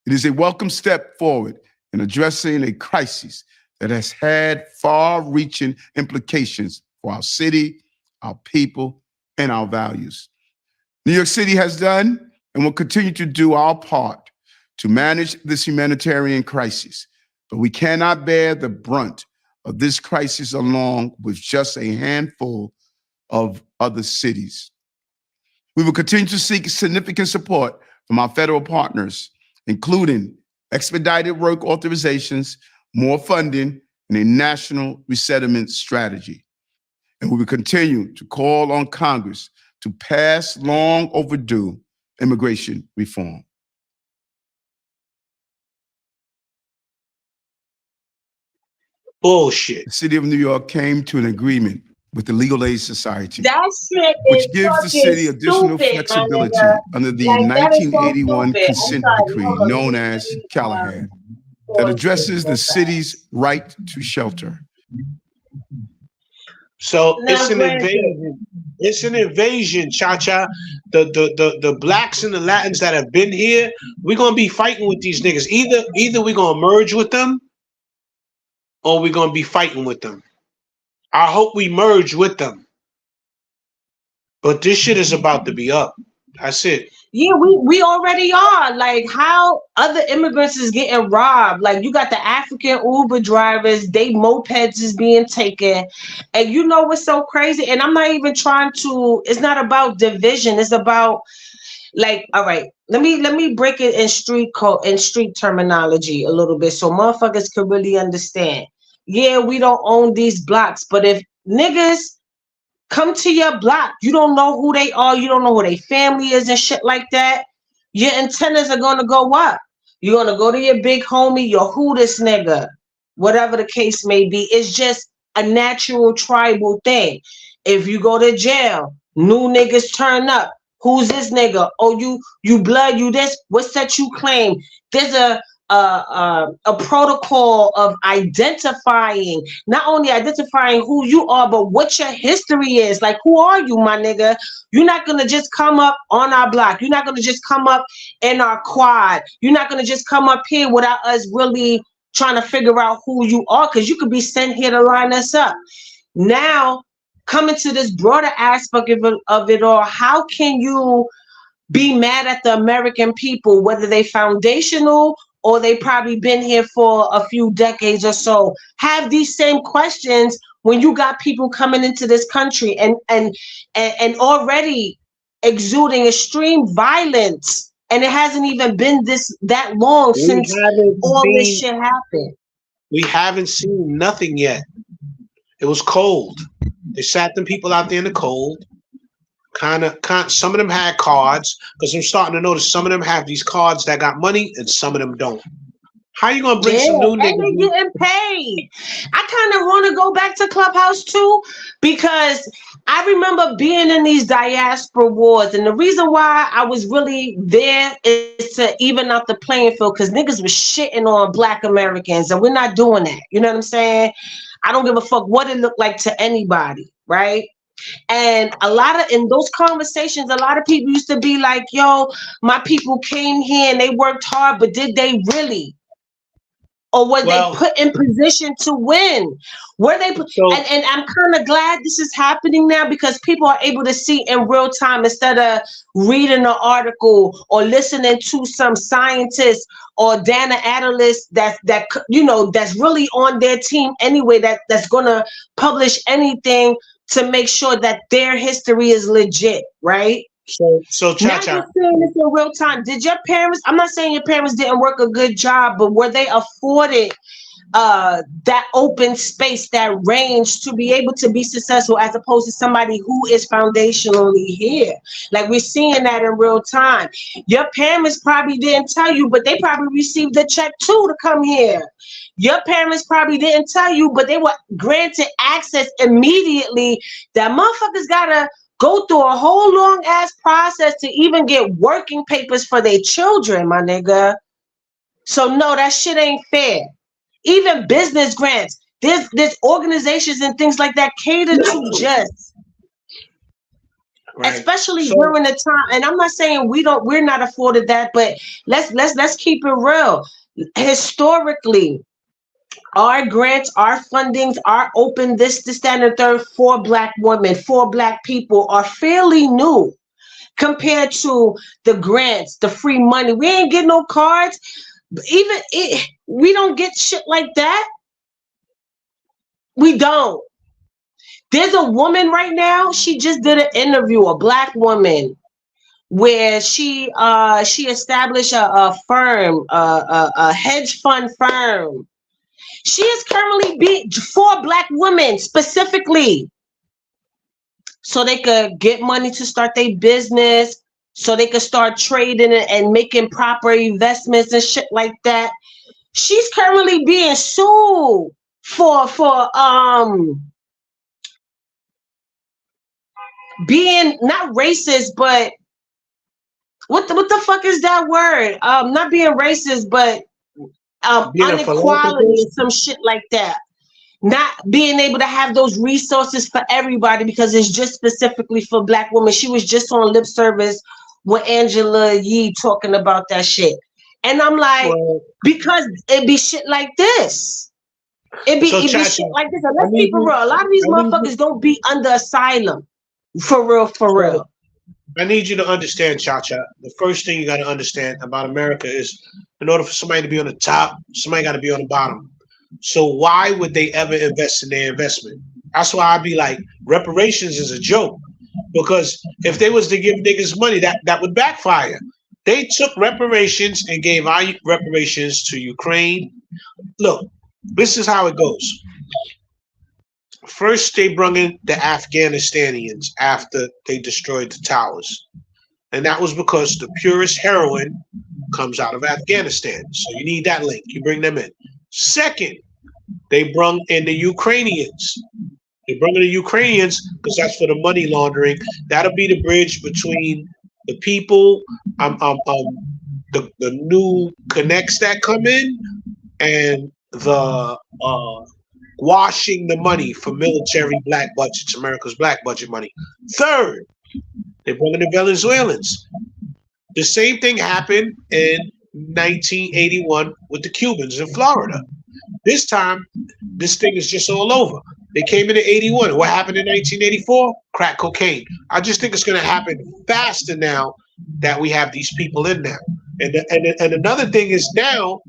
It is a welcome step forward in addressing a crisis that has had far-reaching implications for our city, our people, and our values. New York City has done and will continue to do our part to manage this humanitarian crisis, but we cannot bear the brunt of this crisis along with just a handful of other cities. We will continue to seek significant support from our federal partners, including expedited work authorizations, more funding, and a national resettlement strategy. And we will continue to call on Congress to pass long overdue immigration reform. Bullshit. The city of New York came to an agreement with the Legal Aid Society, That shit which is gives the city additional stupid, flexibility under the Like, that is so 1981 stupid. consent I'm sorry, decree hold on. known as Callahan, that addresses the city's right to shelter. So Now, it's an granted- invasion. It's an invasion, Cha-Cha. The blacks and the Latins that have been here, we're gonna be fighting with these niggas. Either we're gonna merge with them or we're gonna be fighting with them. I hope we merge with them. But this shit is about to be up. That's it. Yeah, we already are. Like, how other immigrants is getting robbed. Like, you got the African Uber drivers, they mopeds is being taken. And you know what's so crazy? And I'm not even trying to, it's not about division. It's about, like, all right, let me break it in street code, in street terminology a little bit so motherfuckers can really understand. Yeah, we don't own these blocks, but if niggas come to your block, you don't know who they are, you don't know who their family is and shit like that, your antennas are gonna go up. You're gonna go to your big homie, your who this nigga, whatever the case may be. It's just a natural tribal thing. If you go to jail, new niggas turn up. Who's this nigga? Oh, you blood, you this. What's that you claim? There's a a protocol of identifying, not only identifying who you are, but what your history is. Like, who are you, my nigga? You're not gonna just come up on our block. You're not gonna just come up in our quad. You're not gonna just come up here without us really trying to figure out who you are, because you could be sent here to line us up. Now, coming to this broader aspect of it all, how can you be mad at the American people, whether they foundational or they probably been here for a few decades or so? Have these same questions when you got people coming into this country and already exuding extreme violence, and it hasn't even been that long since all this shit happened. We haven't seen nothing yet. It was cold. They sat them people out there in the cold. Kind of, some of them had cards, because I'm starting to notice some of them have these cards that got money and some of them don't. How you gonna bring some new niggas? And they getting paid. I kind of want to go back to Clubhouse too, because I remember being in these diaspora wars, and the reason why I was really there is to even out the playing field, because niggas was shitting on Black Americans, and we're not doing that. You know what I'm saying? I don't give a fuck what it looked like to anybody, right? And in those conversations, a lot of people used to be like, yo, my people came here and they worked hard, but did they really? Or were they put in position to win? Were they put, and I'm kind of glad this is happening now, because people are able to see in real time, instead of reading an article or listening to some scientist or data analyst that's really on their team anyway, that's gonna publish anything to make sure that their history is legit, right? So Cha-Cha, now you're seeing this in real time. Did your parents, I'm not saying your parents didn't work a good job, but were they afforded that open space, that range to be able to be successful, as opposed to somebody who is foundationally here? Like, we're seeing that in real time. Your parents probably didn't tell you, but they probably received a check too to come here. Your parents probably didn't tell you, but they were granted access immediately. That motherfuckers gotta go through a whole long ass process to even get working papers for their children, my nigga. So no, that shit ain't fair. Even business grants, there's organizations and things like that cater to just, right, especially during the time. And I'm not saying we're not afforded that, but let's keep it real. Historically, our grants, our fundings, our open this, that, and the third for Black women, for Black people are fairly new compared to the grants, the free money. We ain't getting no cards. We don't get shit like that. We don't. There's a woman right now, she just did an interview, a Black woman, where she established a firm, a hedge fund firm. She is currently being for Black women specifically, so they could get money to start their business, so they could start trading and making proper investments and shit like that. She's currently being sued for being not racist, but what the fuck is that word? Not being racist, but inequality and some shit like that. Not being able to have those resources for everybody because it's just specifically for Black women. She was just on lip service with Angela Yee talking about that shit. And I'm like, because it be shit like this. It be shit like this. And let's keep it real. A lot of these motherfuckers don't be under asylum. For real. I need you to understand, Cha-Cha. The first thing you got to understand about America is, in order for somebody to be on the top, somebody got to be on the bottom. So why would they ever invest in their investment? That's why I'd be like, reparations is a joke. Because if they was to give niggas money, that would backfire. They took reparations and gave our reparations to Ukraine. Look, this is how it goes. First, they brought in the Afghanistanians after they destroyed the towers. And that was because the purest heroin comes out of Afghanistan. So you need that link. You bring them in. Second, they brought in the Ukrainians. They brought in the Ukrainians because that's for the money laundering. That'll be the bridge between the people, the new connects that come in, and the washing the money for military black budgets, America's black budget money. Third, they bring in the Venezuelans. The same thing happened in 1981 with the Cubans in Florida. This time, this thing is just all over. They came in 81. What happened in 1984? Crack cocaine. I just think it's going to happen faster now that we have these people in there. And another thing is now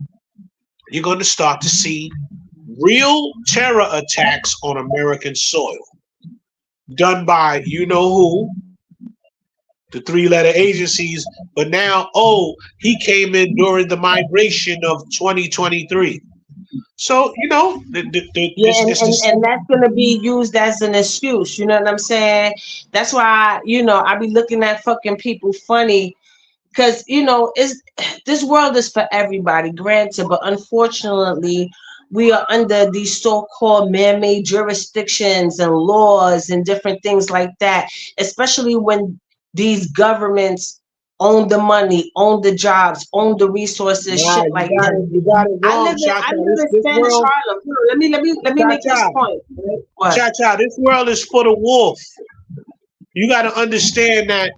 you're going to start to see real terror attacks on American soil done by you know who, the three-letter agencies. But now, he came in during the migration of 2023. So, you know, and that's going to be used as an excuse. You know what I'm saying? That's why, I be looking at fucking people funny because, this world is for everybody, granted, but unfortunately, we are under these so-called man-made jurisdictions and laws and different things like that, especially when these governments own the money, own the jobs, own the resources, shit like that. You got it wrong, I live in Spanish Harlem. Let me make this point. Cha-cha, this world is for the wolf. You got to understand that,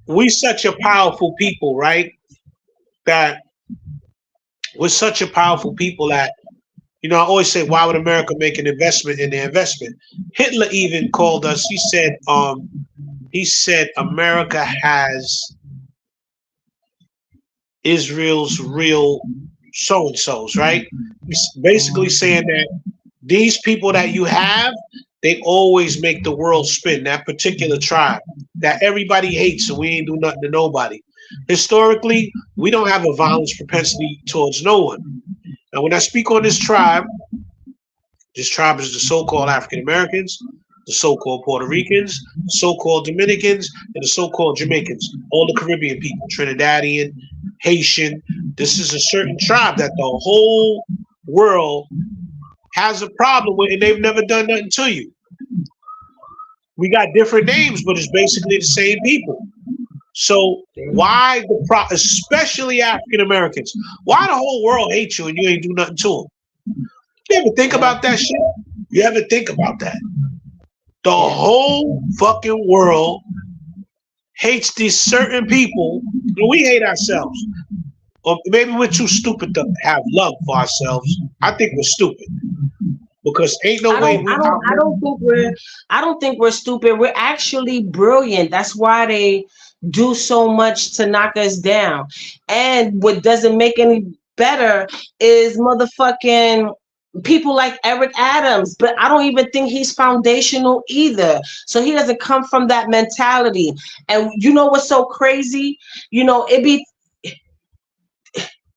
we such a powerful people, right? That we're such a powerful people that, I always say, why would America make an investment in their investment? Hitler even called us, he said America has Israel's real so-and-sos, right? He's basically saying that these people that you have, they always make the world spin, that particular tribe that everybody hates, and we ain't do nothing to nobody. Historically, we don't have a violence propensity towards no one. Now, when I speak on this tribe is the so-called African Americans, the so-called Puerto Ricans, the so-called Dominicans, and the so-called Jamaicans, all the Caribbean people, Trinidadian, Haitian. This is a certain tribe that the whole world has a problem with, and they've never done nothing to you. We got different names, but it's basically the same people. So why especially African Americans, why the whole world hates you and you ain't do nothing to them? You ever think about that shit? You ever think about that? The whole fucking world hates these certain people, and we hate ourselves. Or maybe we're too stupid to have love for ourselves. I think we're stupid. Because ain't no way I don't think we're stupid. We're actually brilliant. That's why they do so much to knock us down. And what doesn't make any better is motherfucking people like Eric Adams, but I don't even think he's foundational either. So he doesn't come from that mentality. And you know what's so crazy?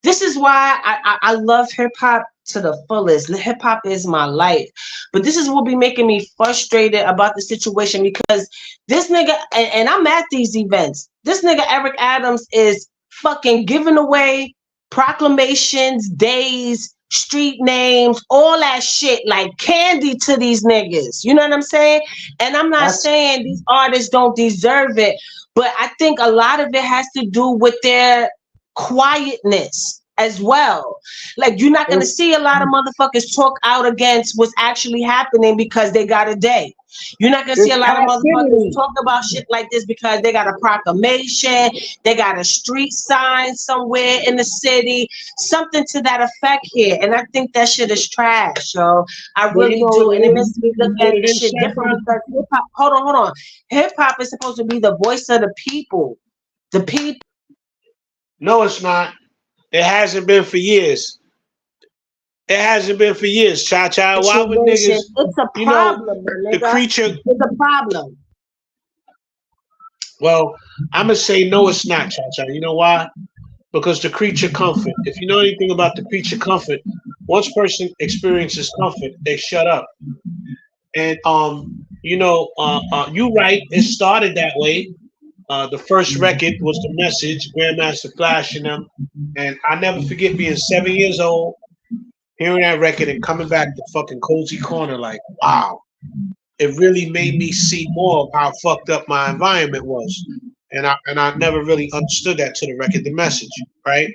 This is why I love hip hop to the fullest. Hip hop is my life. But this is what be making me frustrated about the situation, because this nigga, and I'm at these events, this nigga Eric Adams is fucking giving away proclamations, days, street names, all that shit like candy to these niggas. You know what I'm saying? And I'm not saying these artists don't deserve it, but I think a lot of it has to do with their quietness as well. Like, you're not going to see a lot of motherfuckers talk out against what's actually happening because they got a day. You're not going to see a lot of motherfuckers talk about shit like this because they got a proclamation, they got a street sign somewhere in the city, something to that effect here. And I think that shit is trash, yo. I really do. And it makes me look at this shit different because hip-hop, hold on. Hip-hop is supposed to be the voice of the people. The people. No, it's not. It hasn't been for years. It hasn't been for years, Cha-Cha. Why would niggas... It's a problem, the creature... It's a problem. Well, I'm going to say no, it's not, Cha-Cha. You know why? Because the creature comfort. If you know anything about the creature comfort, once person experiences comfort, they shut up. And, you're right. It started that way. The first record was The Message, Grandmaster Flash and them. And I never forget being 7 years old, hearing that record and coming back to fucking Cozy Corner like, wow. It really made me see more of how fucked up my environment was. and I never really understood that to the record, the message, right?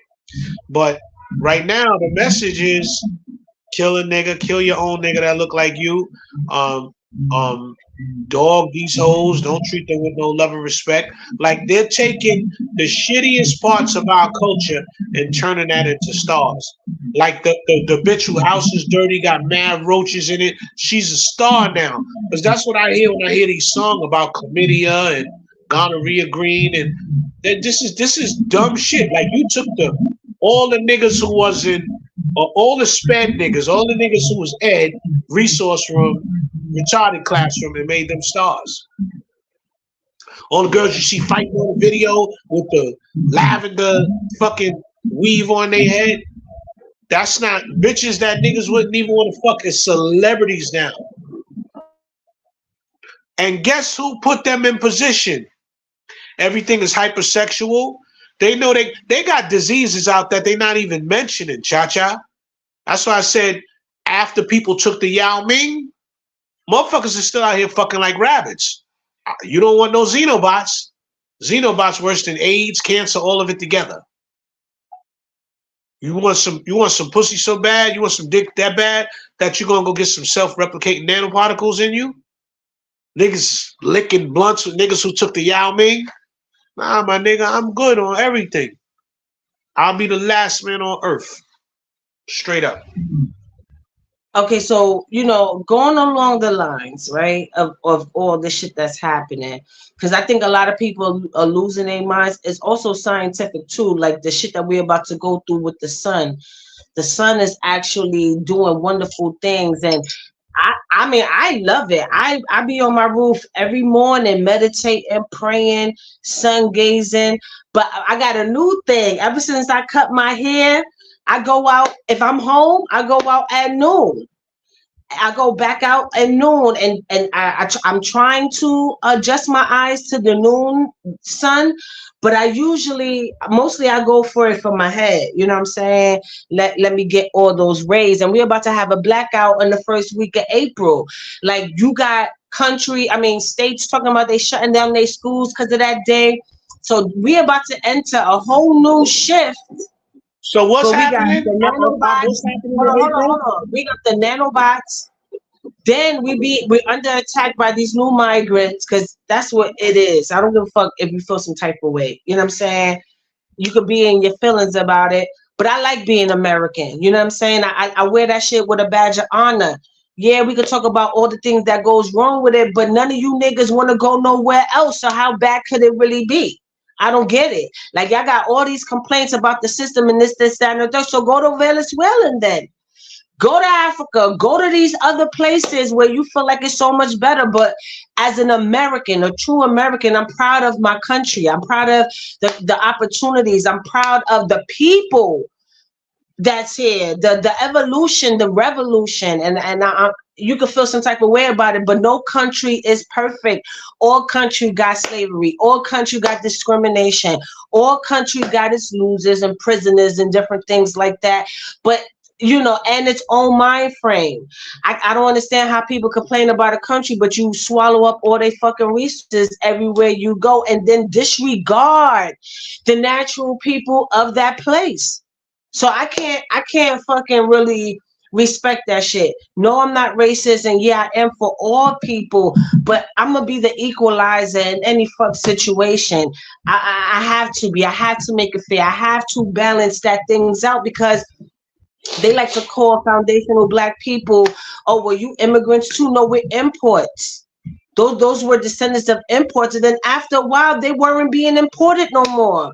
But right now, the message is kill a nigga, kill your own nigga that look like you. Um, um, dog these hoes. Don't treat them with no love and respect. Like they're taking the shittiest parts of our culture and turning that into stars. Like the bitch who house is dirty, got mad roaches in it. She's a star now. Because that's what I hear when I hear these songs about chlamydia and gonorrhea green and this is dumb shit. Like you took all the niggas who wasn't all the sped niggas, all the niggas who was ed, resource room, retarded classroom, and made them stars. All the girls you see fighting on the video with the lavender fucking weave on their head, that's not bitches that niggas wouldn't even want to fuck as celebrities now. And guess who put them in position? Everything is hypersexual. They know they got diseases out that they're not even mentioning, Cha-Cha. That's why I said after people took the Yao Ming, motherfuckers are still out here fucking like rabbits. You don't want no xenobots. Xenobots worse than AIDS, cancer, all of it together. You want some pussy so bad, you want some dick that bad that you're gonna go get some self-replicating nanoparticles in you? Niggas licking blunts with niggas who took the Yao Ming. Nah, my nigga, I'm good on everything. I'll be the last man on earth. Straight up. Okay, so going along the lines, right, of all the shit that's happening, because I think a lot of people are losing their minds. It's also scientific too, like the shit that we're about to go through with the sun. The sun is actually doing wonderful things, and I mean, I love it. I be on my roof every morning, meditating, praying, sun gazing. But I got a new thing. Ever since I cut my hair, I go out. If I'm home, I go out at noon. I go back out at noon, and I'm trying to adjust my eyes to the noon sun. But mostly I go for it for my head. You know what I'm saying? Let me get all those rays. And we're about to have a blackout in the first week of April. Like you got states talking about they shutting down their schools because of that day. So we're about to enter a whole new shift. So what's happening? We got the nanobots. Hold on. We got the nanobots. Then we're under attack by these new migrants, because that's what it is. I don't give a fuck if you feel some type of way. You know what I'm saying? You could be in your feelings about it, but I like being American. You know what I'm saying? I wear that shit with a badge of honor. Yeah, we could talk about all the things that goes wrong with it, but none of you niggas want to go nowhere else. So how bad could it really be? I don't get it. Like y'all got all these complaints about the system and this, that, and the third. So go to Venezuela then. Go to Africa, go to these other places where you feel like it's so much better. But as an American, a true American, I'm proud of my country. I'm proud of the opportunities. I'm proud of the people that's here, the evolution, the revolution. And you can feel some type of way about it, but no country is perfect. All country got slavery. All country got discrimination. All country got its losers and prisoners and different things like that. But and its own mind frame. I don't understand how people complain about a country, but you swallow up all their fucking resources everywhere you go and then disregard the natural people of that place. So I can't fucking really respect that shit. No, I'm not racist, and yeah, I am for all people, but I'm gonna be the equalizer in any fuck situation. I have to be. I have to make it fair. I have to balance that things out, because they like to call foundational black people, oh, well, you immigrants too? No, we're imports. Those were descendants of imports. And then after a while, they weren't being imported no more.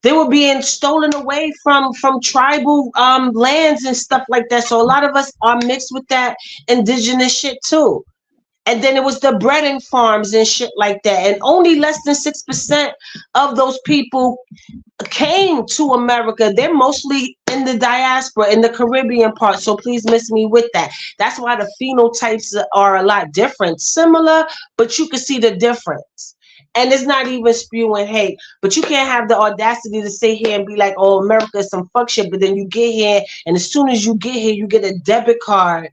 They were being stolen away from tribal lands and stuff like that. So a lot of us are mixed with that indigenous shit too. And then it was the breeding farms and shit like that. And only less than 6% of those people came to America. They're mostly in the diaspora, in the Caribbean part. So please miss me with that. That's why the phenotypes are a lot different. Similar, but you can see the difference. And it's not even spewing hate. But you can't have the audacity to sit here and be like, oh, America is some fuck shit. But then you get here, and as soon as you get here, you get a debit card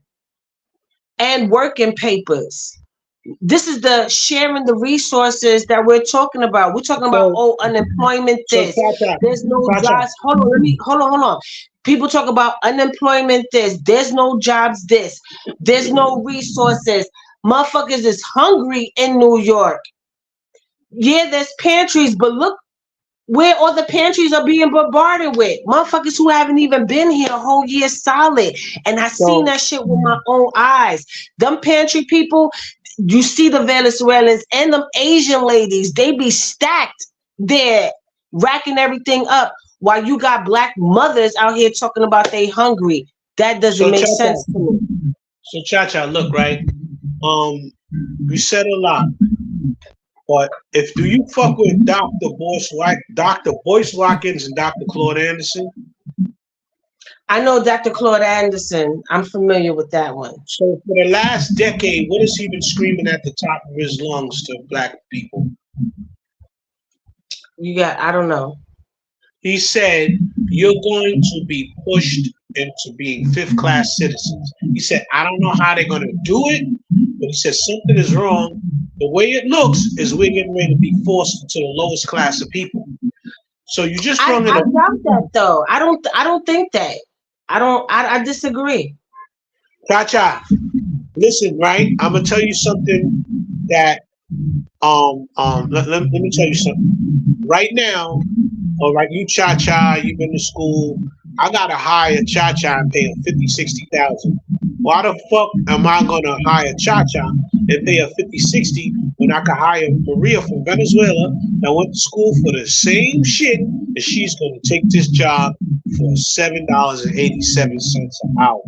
and working papers. This is the sharing the resources that we're talking about. We're talking about unemployment. This there's no jobs. Hold on. People talk about unemployment. There's no jobs. There's no resources. Motherfuckers is hungry in New York. Yeah, there's pantries, but look where all the pantries are being bombarded with. Motherfuckers who haven't even been here a whole year solid. And I seen that shit with my own eyes. Them pantry people, you see the Venezuelans and them Asian ladies, they be stacked there, racking everything up while you got black mothers out here talking about they hungry. That doesn't make sense to me. So Cha-Cha, look, right? You said a lot. But do you fuck with Dr. Boyce Watkins and Dr. Claude Anderson? I know Dr. Claude Anderson. I'm familiar with that one. So for the last decade, what has he been screaming at the top of his lungs to black people? I don't know. He said, you're going to be pushed into being fifth-class citizens. He said, I don't know how they're going to do it, but he said something is wrong. The way it looks is we're getting ready to be forced into the lowest class of people. So you just I doubt that though. I don't think that. I disagree. Cha-Cha, listen, right? I'm gonna tell you something that let me tell you something. Right now, all right, you Cha-Cha, you've been to school. I gotta hire Cha-Cha and pay her 50, 60,000. Why the fuck am I gonna hire Cha-Cha and pay her 50, 60 when I can hire Maria from Venezuela that went to school for the same shit and she's gonna take this job for $7.87 an hour?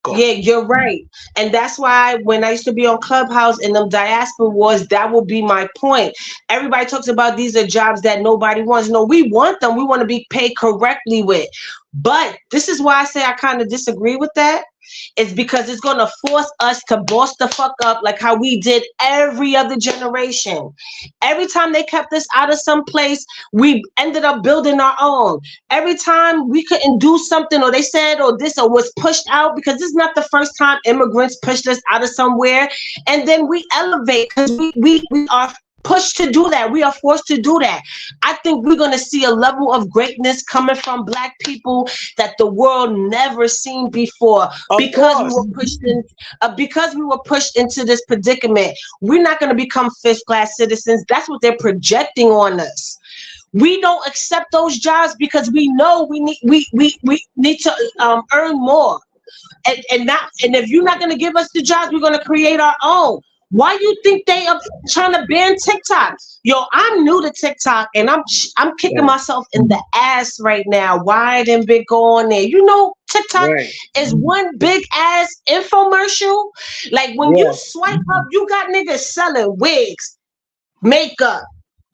Go. Yeah, you're right. And that's why when I used to be on Clubhouse in them diaspora wars, that would be my point. Everybody talks about these are jobs that nobody wants. No, we want them. We want to be paid correctly with. But this is why I say I kind of disagree with that. It's because it's going to force us to boss the fuck up like how we did every other generation. Every time they kept us out of some place, we ended up building our own. Every time we couldn't do something or they said or this or was pushed out, because this is not the first time immigrants pushed us out of somewhere. And then we elevate because we are pushed to do that. We are forced to do that. I think we're going to see a level of greatness coming from black people that the world never seen before because we were pushed into this predicament. We're not going to become fifth-class citizens. That's what they're projecting on us. We don't accept those jobs because we know we need to earn more. And if you're not going to give us the jobs, we're going to create our own. Why you think they are trying to ban TikTok? Yo, I'm new to TikTok and I'm kicking myself in the ass right now. Why I didn't go on there? You know, TikTok is one big ass infomercial. Like when you swipe up, you got niggas selling wigs, makeup,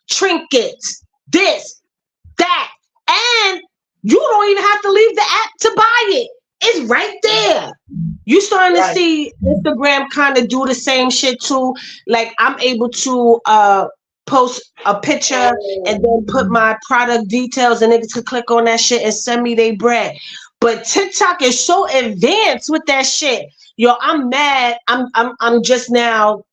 trinkets, this, that, and you don't even have to leave the app to buy it. It's right there. You starting to see Instagram kind of do the same shit too. Like I'm able to post a picture and then put my product details and niggas could click on that shit and send me their bread. But TikTok is so advanced with that shit. Yo, I'm mad. I'm just now,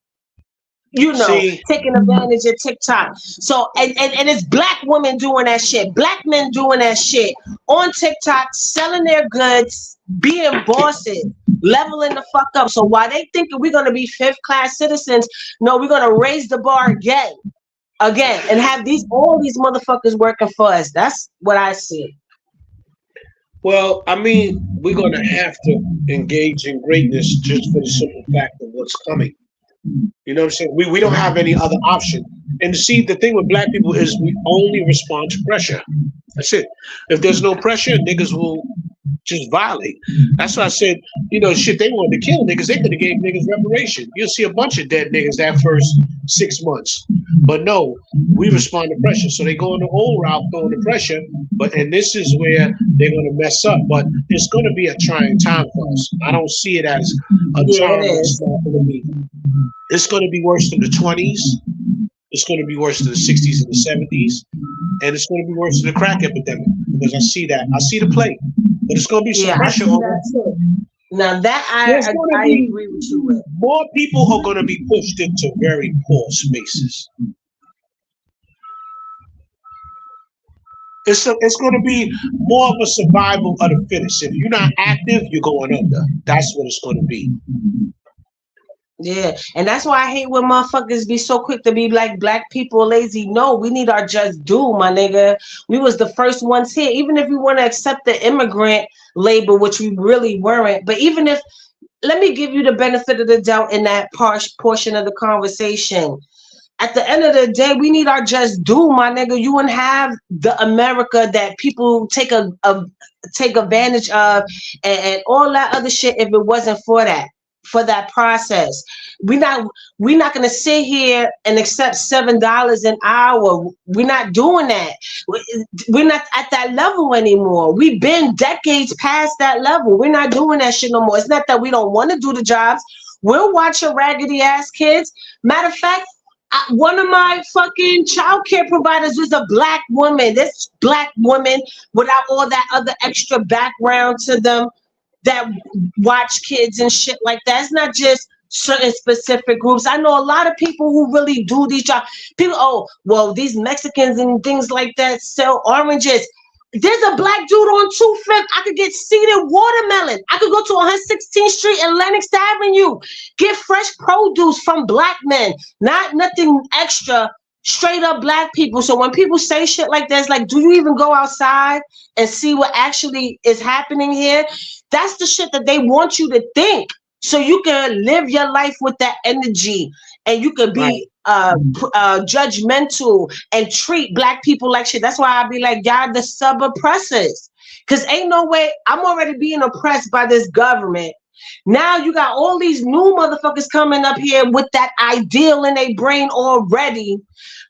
you know, taking advantage of TikTok. So and it's black women doing that shit, black men doing that shit on TikTok, selling their goods, being bosses, leveling the fuck up. So while they thinking we're gonna be fifth-class citizens, no, we're gonna raise the bar again, and have all these motherfuckers working for us. That's what I see. Well, I mean, we're gonna have to engage in greatness just for the simple fact of what's coming. You know what I'm saying? We don't have any other option. And see, the thing with black people is we only respond to pressure. That's it. If there's no pressure, niggas will just violate. That's why I said, you know, shit, they wanted to kill niggas. They could have gave niggas reparation. You'll see a bunch of dead niggas that first 6 months. But no, we respond to pressure. So they go on the old route, going to pressure. And this is where they're going to mess up. But it's going to be a trying time for us. I don't see it as a time it's not going to be. It's going to be worse than the 20s. It's going to be worse than the 60s and the 70s. And it's going to be worse than the crack epidemic. Because I see that. I see the play. But it's going to be some pressure on it. Now that There's going to I be agree with you with. more people are going to be pushed into very poor spaces. It's going to be more of a survival of the fittest. If you're not active, you're going under. That's what it's going to be. Yeah, and that's why I hate when motherfuckers be so quick to be like black people lazy. No, we need our just due, my nigga. We was the first ones here. Even if we want to accept the immigrant label, which we really weren't, but even if, let me give you the benefit of the doubt in that portion of the conversation. At the end of the day, we need our just due, my nigga. You wouldn't have the America that people take advantage of and all that other shit if it wasn't for that process. We're not gonna sit here and accept $7 an hour. We're not doing that. We're not at that level anymore. We've been decades past that level. We're not doing that shit no more. It's not that we don't want to do the jobs. We'll watch your raggedy ass kids. Matter of fact, one of my fucking child care providers was a black woman. This black woman without all that other extra background to them that watch kids and shit like that. It's not just certain specific groups. I know a lot of people who really do these jobs. People, oh, well, these Mexicans and things like that sell oranges. There's a black dude on 2/5. I could get seeded watermelon. I could go to 116th Street and Lenox Avenue, get fresh produce from black men, not nothing extra, straight up black people. So when people say shit like that, it's like, do you even go outside and see what actually is happening here? That's the shit that they want you to think, so you can live your life with that energy, and you can be judgmental and treat black people like shit. That's why I be like, y'all the sub oppressors, because ain't no way I'm already being oppressed by this government. Now you got all these new motherfuckers coming up here with that ideal in their brain already,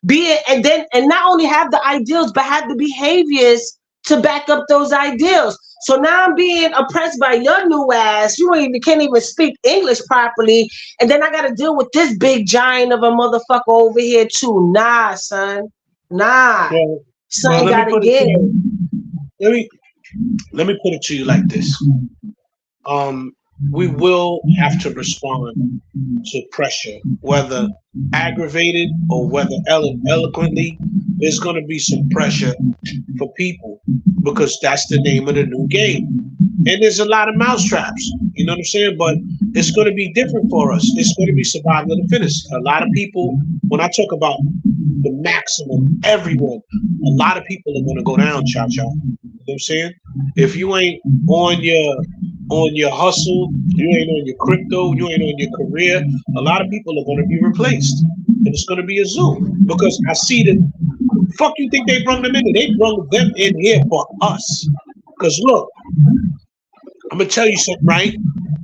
and not only have the ideals but have the behaviors to back up those ideals. So now I'm being oppressed by your new ass. You can't even speak English properly. And then I got to deal with this big giant of a motherfucker over here too. Nah, son. Nah. Well, Son gotta give. Let me put it to you like this. We will have to respond to pressure, whether aggravated or whether eloquently. There's going to be some pressure for people, because that's the name of the new game. And there's a lot of mousetraps, you know what I'm saying? But it's going to be different for us. It's going to be survival of the fittest. A lot of people, when I talk about the maximum, everyone, a lot of people are going to go down, cha-cha. You know what I'm saying? If you ain't on your hustle, you ain't on your crypto, you ain't on your career, a lot of people are going to be replaced. And it's going to be a Zoom, because I see that. Fuck you think they brought them in? They brought them in here for us. Because look, I'm going to tell you something, right?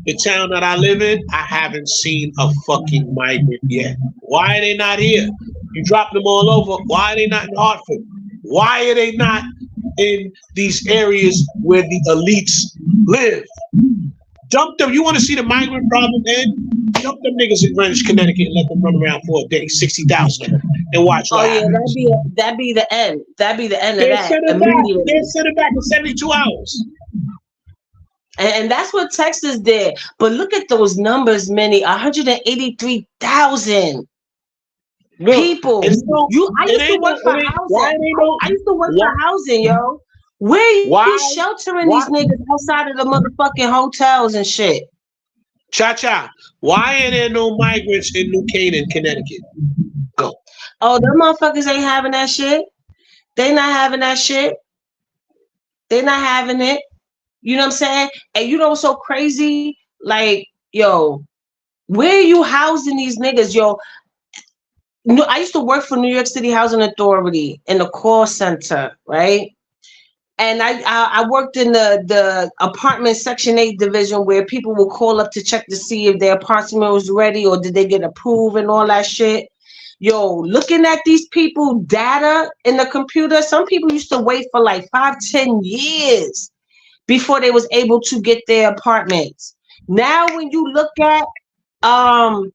The town that I live in, I haven't seen a fucking migrant yet. Why are they not here? You drop them all over. Why are they not in Hartford? Why are they not in these areas where the elites live? Dump them. You want to see the migrant problem end? Dump them niggas in Greenwich, Connecticut, and let them run around for a day, 60,000 of them, and watch what happens. That'd be the end. That'd be the end of They'll that. send it back in 72 hours. And that's what Texas did. But look at those numbers, Minnie. 183,000 people. I used to work for housing. I used to work for housing, yo. Where you sheltering these niggas outside of the motherfucking hotels and shit? Cha-cha, why are there no migrants in New Canaan, Connecticut? Go. Oh, them motherfuckers ain't having that shit. They not having that shit. They not having it. You know what I'm saying? And you know what's so crazy? Like, yo, where are you housing these niggas, yo? I used to work for New York City Housing Authority in the call center, right? And I worked in the apartment Section 8 division, where people will call up to check to see if their apartment was ready or did they get approved and all that shit. Yo, looking at these people data in the computer, some people used to wait for like 5-10 years before they was able to get their apartments. Now when you look at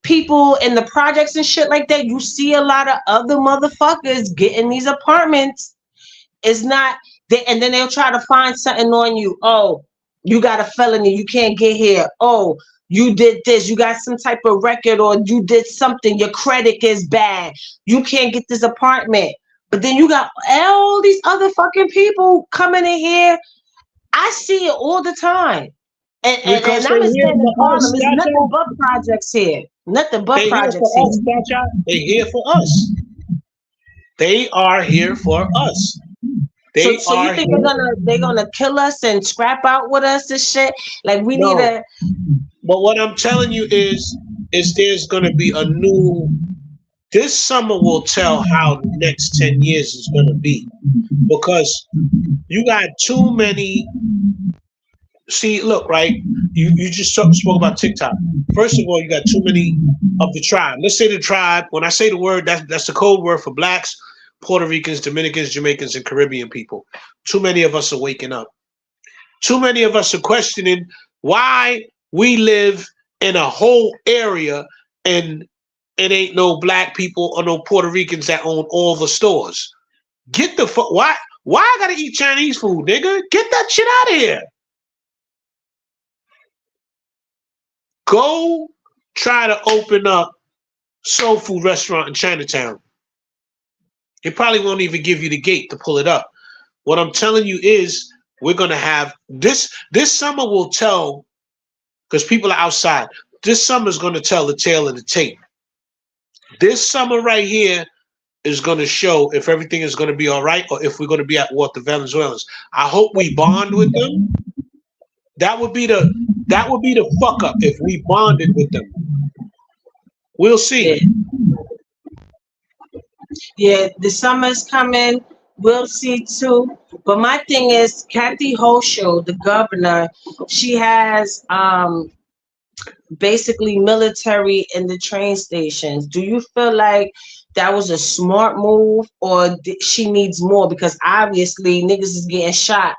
people in the projects and shit like that, you see a lot of other motherfuckers getting these apartments. It's not, and then they'll try to find something on you. Oh, You got a felony. You can't get here. Oh, you did this. You got some type of record, or you did something. Your credit is bad. You can't get this apartment. But then you got all these other fucking people coming in here. I see it all the time. And Because I'm they here saying in for us, Harlem, it's nothing Chacha. but projects here. Nothing but They here projects for here. us, Chacha. They here for us. They are here for us. They So you are think here. they're gonna kill us and scrap out with us and shit? Like we need No. a But what I'm telling you is there's going to be a new. This summer will tell how the next 10 years is going to be, because you got too many. See, look, right? You just spoke about TikTok. First of all, you got too many of the tribe. Let's say the tribe. When I say the word, that's the code word for blacks, Puerto Ricans, Dominicans, Jamaicans, and Caribbean people. Too many of us are waking up. Too many of us are questioning why we live in a whole area and it ain't no black people or no Puerto Ricans that own all the stores. Get the fuck. Why I gotta eat Chinese food, nigga? Get that shit out of here. Go try to open up soul food restaurant in Chinatown. It probably won't even give you the gate to pull it up. What I'm telling you is we're gonna have this summer will tell, because people are outside. This summer is gonna tell the tale of the tape. This summer right here is gonna show if everything is gonna be all right or if we're gonna be at war with the Venezuelans. I hope we bond with them. That would be the fuck up if we bonded with them. We'll see. Yeah, the summer's coming. We'll see too. But my thing is, Kathy Hochul, the governor, she has basically military in the train stations. Do you feel like that was a smart move, or she needs more? Because obviously niggas is getting shot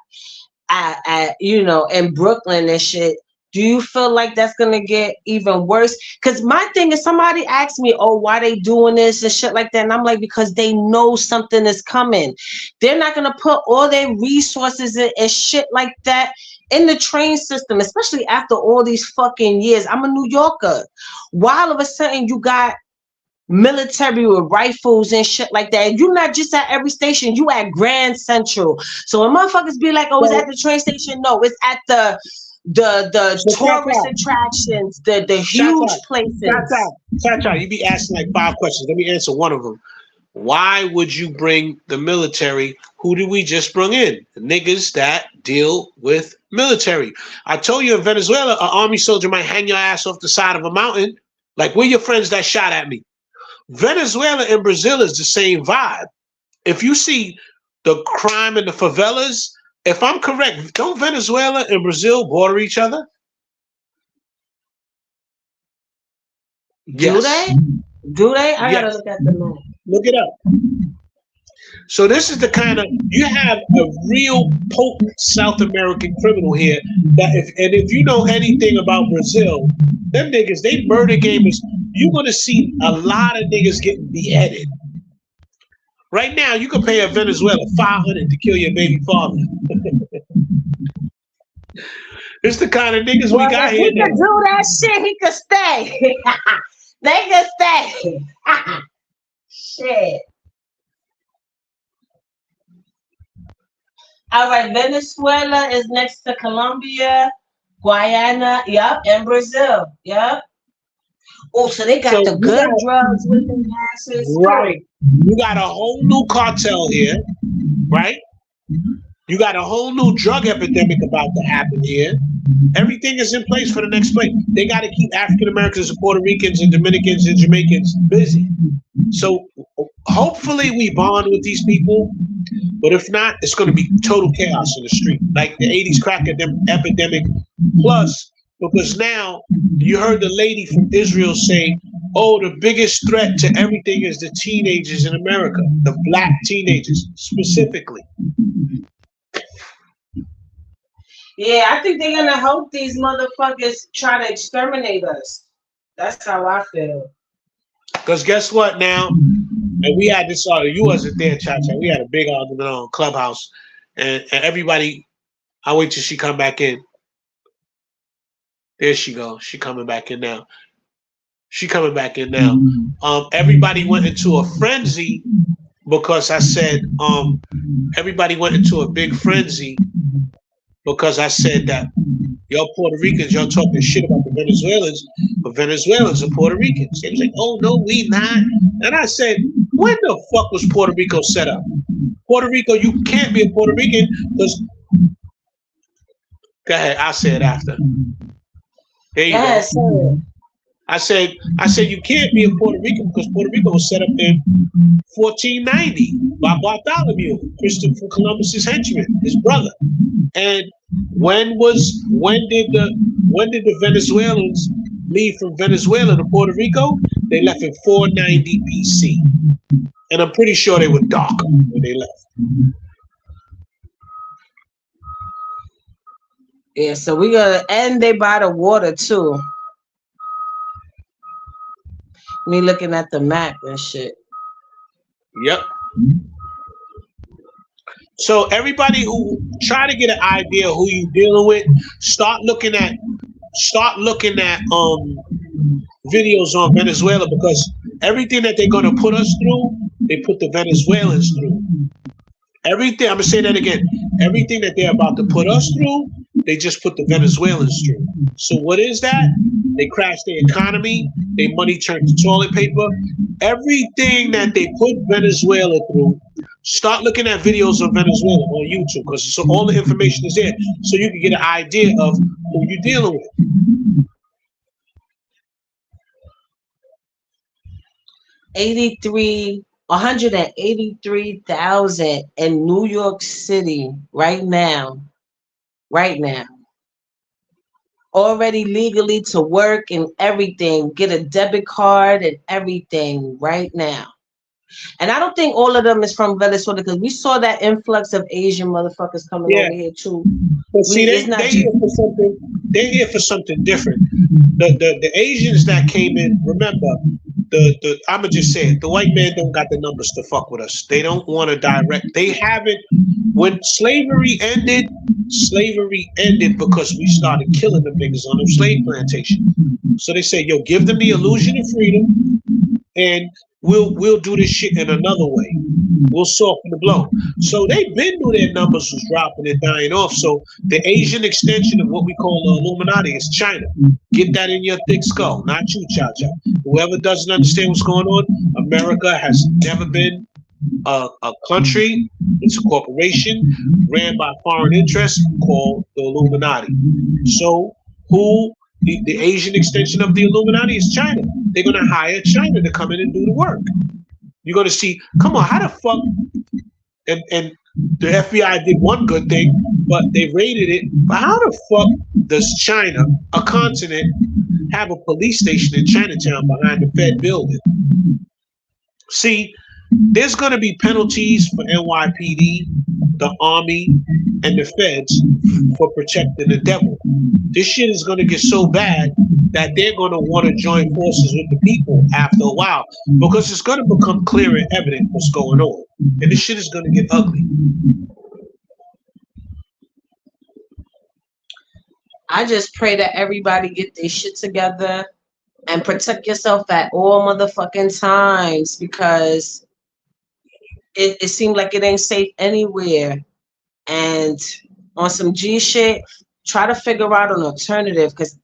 at in Brooklyn and shit. Do you feel like that's gonna get even worse? Because my thing is, somebody asked me, oh, why they doing this and shit like that, and I'm like, because they know something is coming. They're not gonna put all their resources in and shit like that in the train system, especially after all these fucking years. I'm a New Yorker. Why all of a sudden you got military with rifles and shit like that? You're not just at every station, you at Grand Central. So when motherfuckers be like, oh, it's at the train station, no, it's at the tourist attractions, the huge places. Cha, you be asking like 5 questions. Let me answer one of them. Why would you bring the military? Who did we just bring in? The niggas that deal with military. I told you in Venezuela, an army soldier might hang your ass off the side of a mountain. Like, we're your friends that shot at me. Venezuela and Brazil is the same vibe. If you see the crime in the favelas, if I'm correct, don't Venezuela and Brazil border each other? Yes. Do they? I gotta look at the map. Look it up. So this is the kind of, you have a real potent South American criminal here that if you know anything about Brazil, them niggas, they murder gamers. You're gonna see a lot of niggas getting beheaded. Right now, you can pay a Venezuela $500 to kill your baby father. It's the kind of niggas we got here. If he could do that shit, he could stay. They can stay. Shit. All right, Venezuela is next to Colombia, Guyana, yep, and Brazil, yep. Oh, so they got the good drugs with the masses. Right. You got a whole new cartel here, right? You got a whole new drug epidemic about to happen here. Everything is in place for the next play. They got to keep African Americans and Puerto Ricans and Dominicans and Jamaicans busy. So hopefully we bond with these people, but if not, it's going to be total chaos in the street, like the 80s crack epidemic. Plus, because now you heard the lady from Israel say, oh, the biggest threat to everything is the teenagers in America, the black teenagers specifically. Yeah, I think they're gonna help these motherfuckers try to exterminate us. That's how I feel. Because guess what now? And we had this argument. You wasn't there, Cha-Cha. We had a big argument on Clubhouse. And everybody, I'll wait till she come back in. There she goes. She coming back in now. She coming back in now. Everybody went into a frenzy because I said, everybody went into a big frenzy because I said that y'all Puerto Ricans, y'all talking shit about the Venezuelans, but Venezuelans are Puerto Ricans. They was like, oh no, we not. And I said, when the fuck was Puerto Rico set up? Puerto Rico, you can't be a Puerto Rican because. Go ahead, I'll say it after. There you go. I said you can't be a Puerto Rican because Puerto Rico was set up in 1490 by Bartholomew, Christopher Columbus's henchman, his brother. And when did the Venezuelans leave from Venezuela to Puerto Rico? They left in 490 BC. And I'm pretty sure they were darker when they left. Yeah, so we gonna end they by the water too. Me looking at the map and shit. Yep. So everybody who try to get an idea who you dealing with, start looking at videos on Venezuela, because everything that they're gonna put us through, they put the Venezuelans through. Everything, I'm gonna say that again. Everything that they're about to put us through, they just put the Venezuelans through. So what is that? They crashed their economy, their money turned to toilet paper. Everything that they put Venezuela through, start looking at videos of Venezuela on YouTube, because so all the information is there, so you can get an idea of who you're dealing with. 183,000 in New York City right now. Already legally to work and everything, get a debit card and everything right now. And I don't think all of them is from Venezuela, because we saw that influx of Asian motherfuckers coming over here too. But see, they here for something. They're here for something different. The Asians that came in, remember, I'ma just say it, the white man don't got the numbers to fuck with us. They don't want to direct. They haven't. When slavery ended because we started killing the niggas on them slave plantation. So they say, yo, give them the illusion of freedom, and we'll do this shit in another way. We'll soften the blow. So they've been knew their numbers was dropping and dying off. So the Asian extension of what we call the Illuminati is China. Get that in your thick skull, not you, Cha-Cha. Whoever doesn't understand what's going on, America has never been a country. It's a corporation ran by foreign interests called the Illuminati. So the Asian extension of the Illuminati is China. They're going to hire China to come in and do the work. You're going to see, come on, how the fuck, and the FBI did one good thing, but they raided it. But how the fuck does China, a continent, have a police station in Chinatown behind the Fed building? See, there's going to be penalties for NYPD, the Army, and the Feds for protecting the devil. This shit is going to get so bad that they're going to want to join forces with the people after a while, because it's going to become clear and evident what's going on. And this shit is going to get ugly. I just pray that everybody get their shit together and protect yourself at all motherfucking times, because it seemed like it ain't safe anywhere. And on some G shit, try to figure out an alternative, because,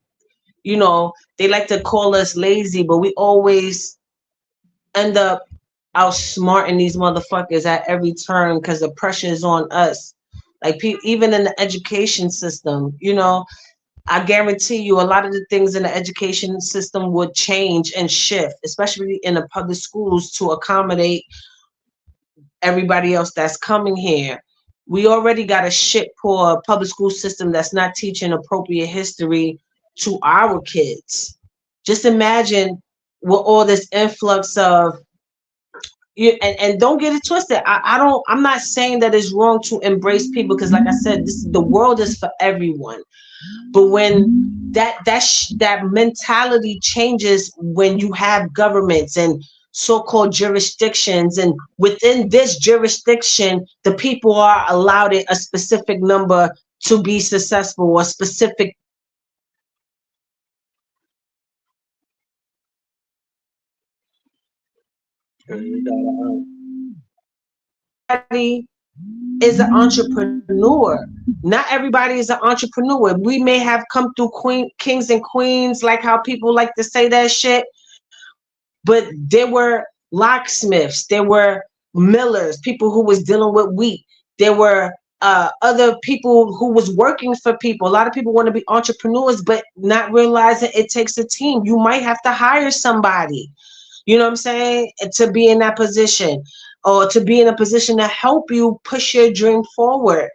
you know, they like to call us lazy, but we always end up outsmarting these motherfuckers at every turn because the pressure is on us. Like, even in the education system, you know, I guarantee you a lot of the things in the education system would change and shift, especially in the public schools, to accommodate everybody else that's coming here. We already got a shit poor public school system that's not teaching appropriate history to our kids. Just imagine with all this influx of you, and don't get it twisted. I'm not saying that it's wrong to embrace people, because like I said, the world is for everyone. But when that mentality changes, when you have governments and so-called jurisdictions, and within this jurisdiction, the people are allowed a specific number to be successful, or specific Everybody is an entrepreneur. Not everybody is an entrepreneur. We may have come through kings and queens, like how people like to say that shit, but there were locksmiths, there were millers, people who was dealing with wheat. There were other people who was working for people. A lot of people want to be entrepreneurs, but not realizing it takes a team. You might have to hire somebody, you know what I'm saying, to be in that position, or to be in a position to help you push your dream forward.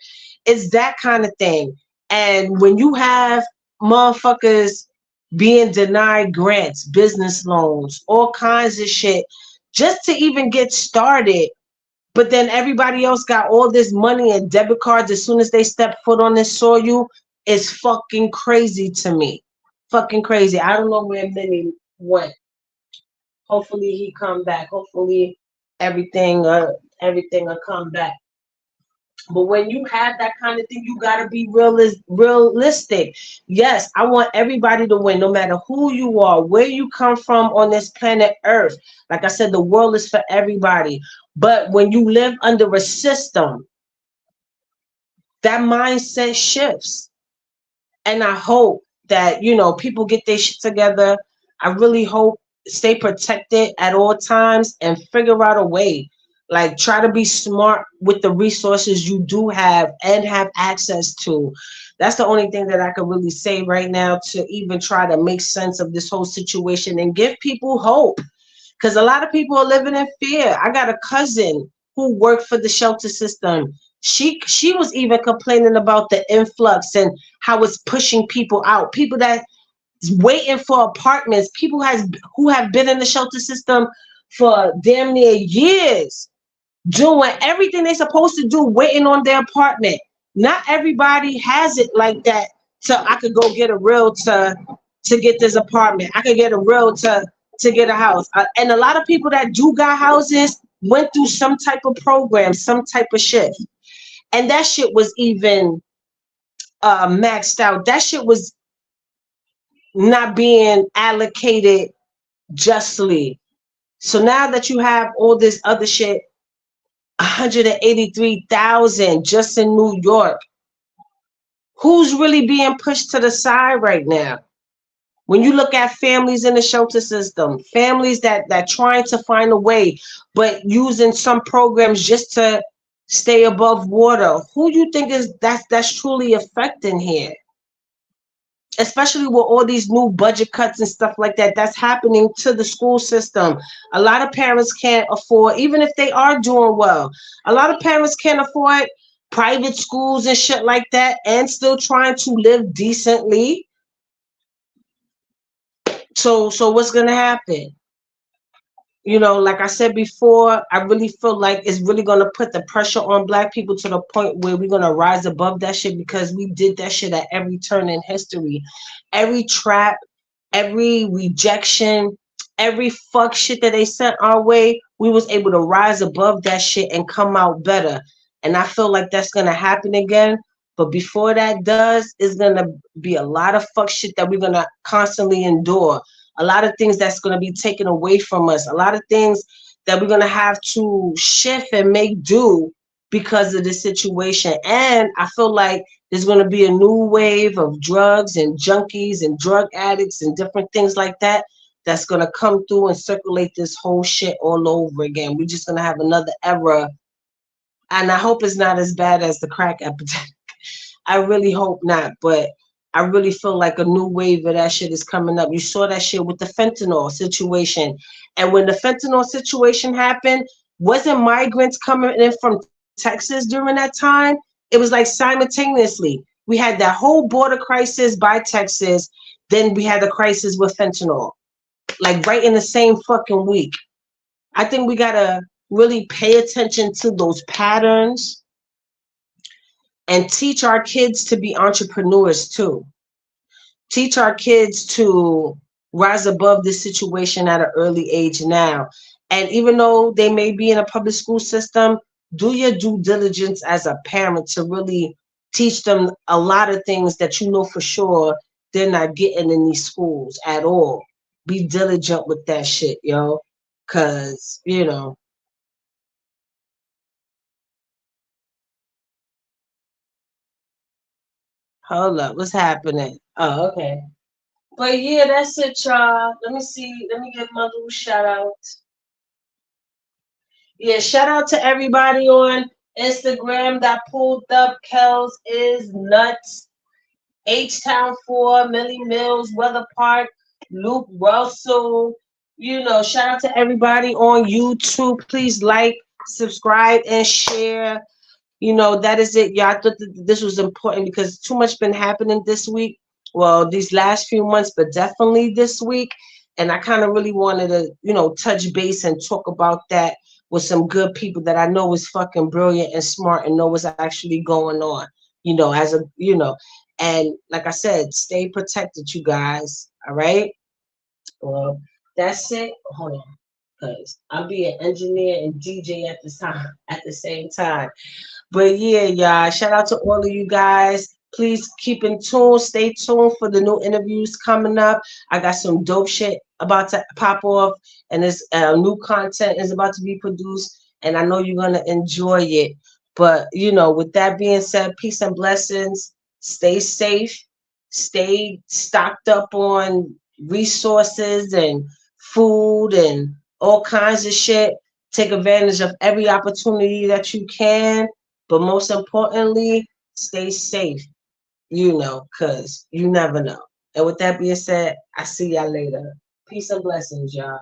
It's that kind of thing. And when you have motherfuckers being denied grants, business loans, all kinds of shit, just to even get started, but then everybody else got all this money and debit cards as soon as they step foot on this soil, is fucking crazy to me. Fucking crazy. I don't know where Minnie went. Hopefully he come back. Hopefully everything will come back. But when you have that kind of thing, you gotta be realistic. Yes, I want everybody to win, no matter who you are, where you come from on this planet Earth. Like I said, the world is for everybody. But when you live under a system, that mindset shifts. And I hope that, you know, people get their shit together. I really hope stay protected at all times and figure out a way. Like, try to be smart with the resources you do have and have access to. That's the only thing that I could really say right now, to even try to make sense of this whole situation and give people hope. Because a lot of people are living in fear. I got a cousin who worked for the shelter system. She was even complaining about the influx and how it's pushing people out. People that is waiting for apartments. People who have been in the shelter system for damn near years, doing everything they're supposed to do, waiting on their apartment. Not everybody has it like that. So I could go get a realtor to get this apartment. I could get a realtor to get a house. And a lot of people that do got houses went through some type of program, some type of shit. And that shit was even maxed out. That shit was not being allocated justly. So now that you have all this other shit, 183,000 just in New York, who's really being pushed to the side right now? When you look at families in the shelter system, families that trying to find a way, but using some programs just to stay above water, who you think is that's truly affecting here? Especially with all these new budget cuts and stuff like that, that's happening to the school system. A lot of parents can't afford, even if they are doing well, a lot of parents can't afford private schools and shit like that, and still trying to live decently. So what's gonna happen? You know, like I said before, I really feel like it's really going to put the pressure on Black people to the point where we're going to rise above that shit, because we did that shit at every turn in history. Every trap, every rejection, every fuck shit that they sent our way, we was able to rise above that shit and come out better. And I feel like that's going to happen again. But before that does, it's going to be a lot of fuck shit that we're going to constantly endure. A lot of things that's going to be taken away from us. A lot of things that we're going to have to shift and make do because of the situation. And I feel like there's going to be a new wave of drugs and junkies and drug addicts and different things like that that's going to come through and circulate this whole shit all over again. We're just going to have another era. And I hope it's not as bad as the crack epidemic. I really hope not, but I really feel like a new wave of that shit is coming up. You saw that shit with the fentanyl situation. And when the fentanyl situation happened, wasn't migrants coming in from Texas during that time? It was like simultaneously. We had that whole border crisis by Texas. Then we had the crisis with fentanyl, like right in the same fucking week. I think we got to really pay attention to those patterns and teach our kids to be entrepreneurs too. Teach our kids to rise above this situation at an early age now. And even though they may be in a public school system, do your due diligence as a parent to really teach them a lot of things that you know for sure they're not getting in these schools at all. Be diligent with that shit, yo. Cause, you know, hold up, what's happening? Oh, okay. But yeah, that's it, y'all. Let me see. Let me give my little shout out. Yeah, shout out to everybody on Instagram that pulled up. Kels is nuts. H-Town 4, Millie Mills, Weather Park, Luke Russell. You know, shout out to everybody on YouTube. Please like, subscribe, and share. You know, that is it. Y'all thought that this was important because too much been happening this week. Well, these last few months, but definitely this week. And I kind of really wanted to, you know, touch base and talk about that with some good people that I know is fucking brilliant and smart and know what's actually going on. You know, as a, you know, and like I said, stay protected, you guys. All right. Well, that's it. Hold on, because I'll be an engineer and DJ at the time at the same time. But yeah, y'all, shout out to all of you guys. Please keep in tune. Stay tuned for the new interviews coming up. I got some dope shit about to pop off, and this new content is about to be produced, and I know you're gonna enjoy it. But you know, with that being said, peace and blessings. Stay safe. Stay stocked up on resources and food and all kinds of shit. Take advantage of every opportunity that you can, but most importantly, stay safe, you know, because you never know. And with that being said, I see y'all later. Peace and blessings, y'all.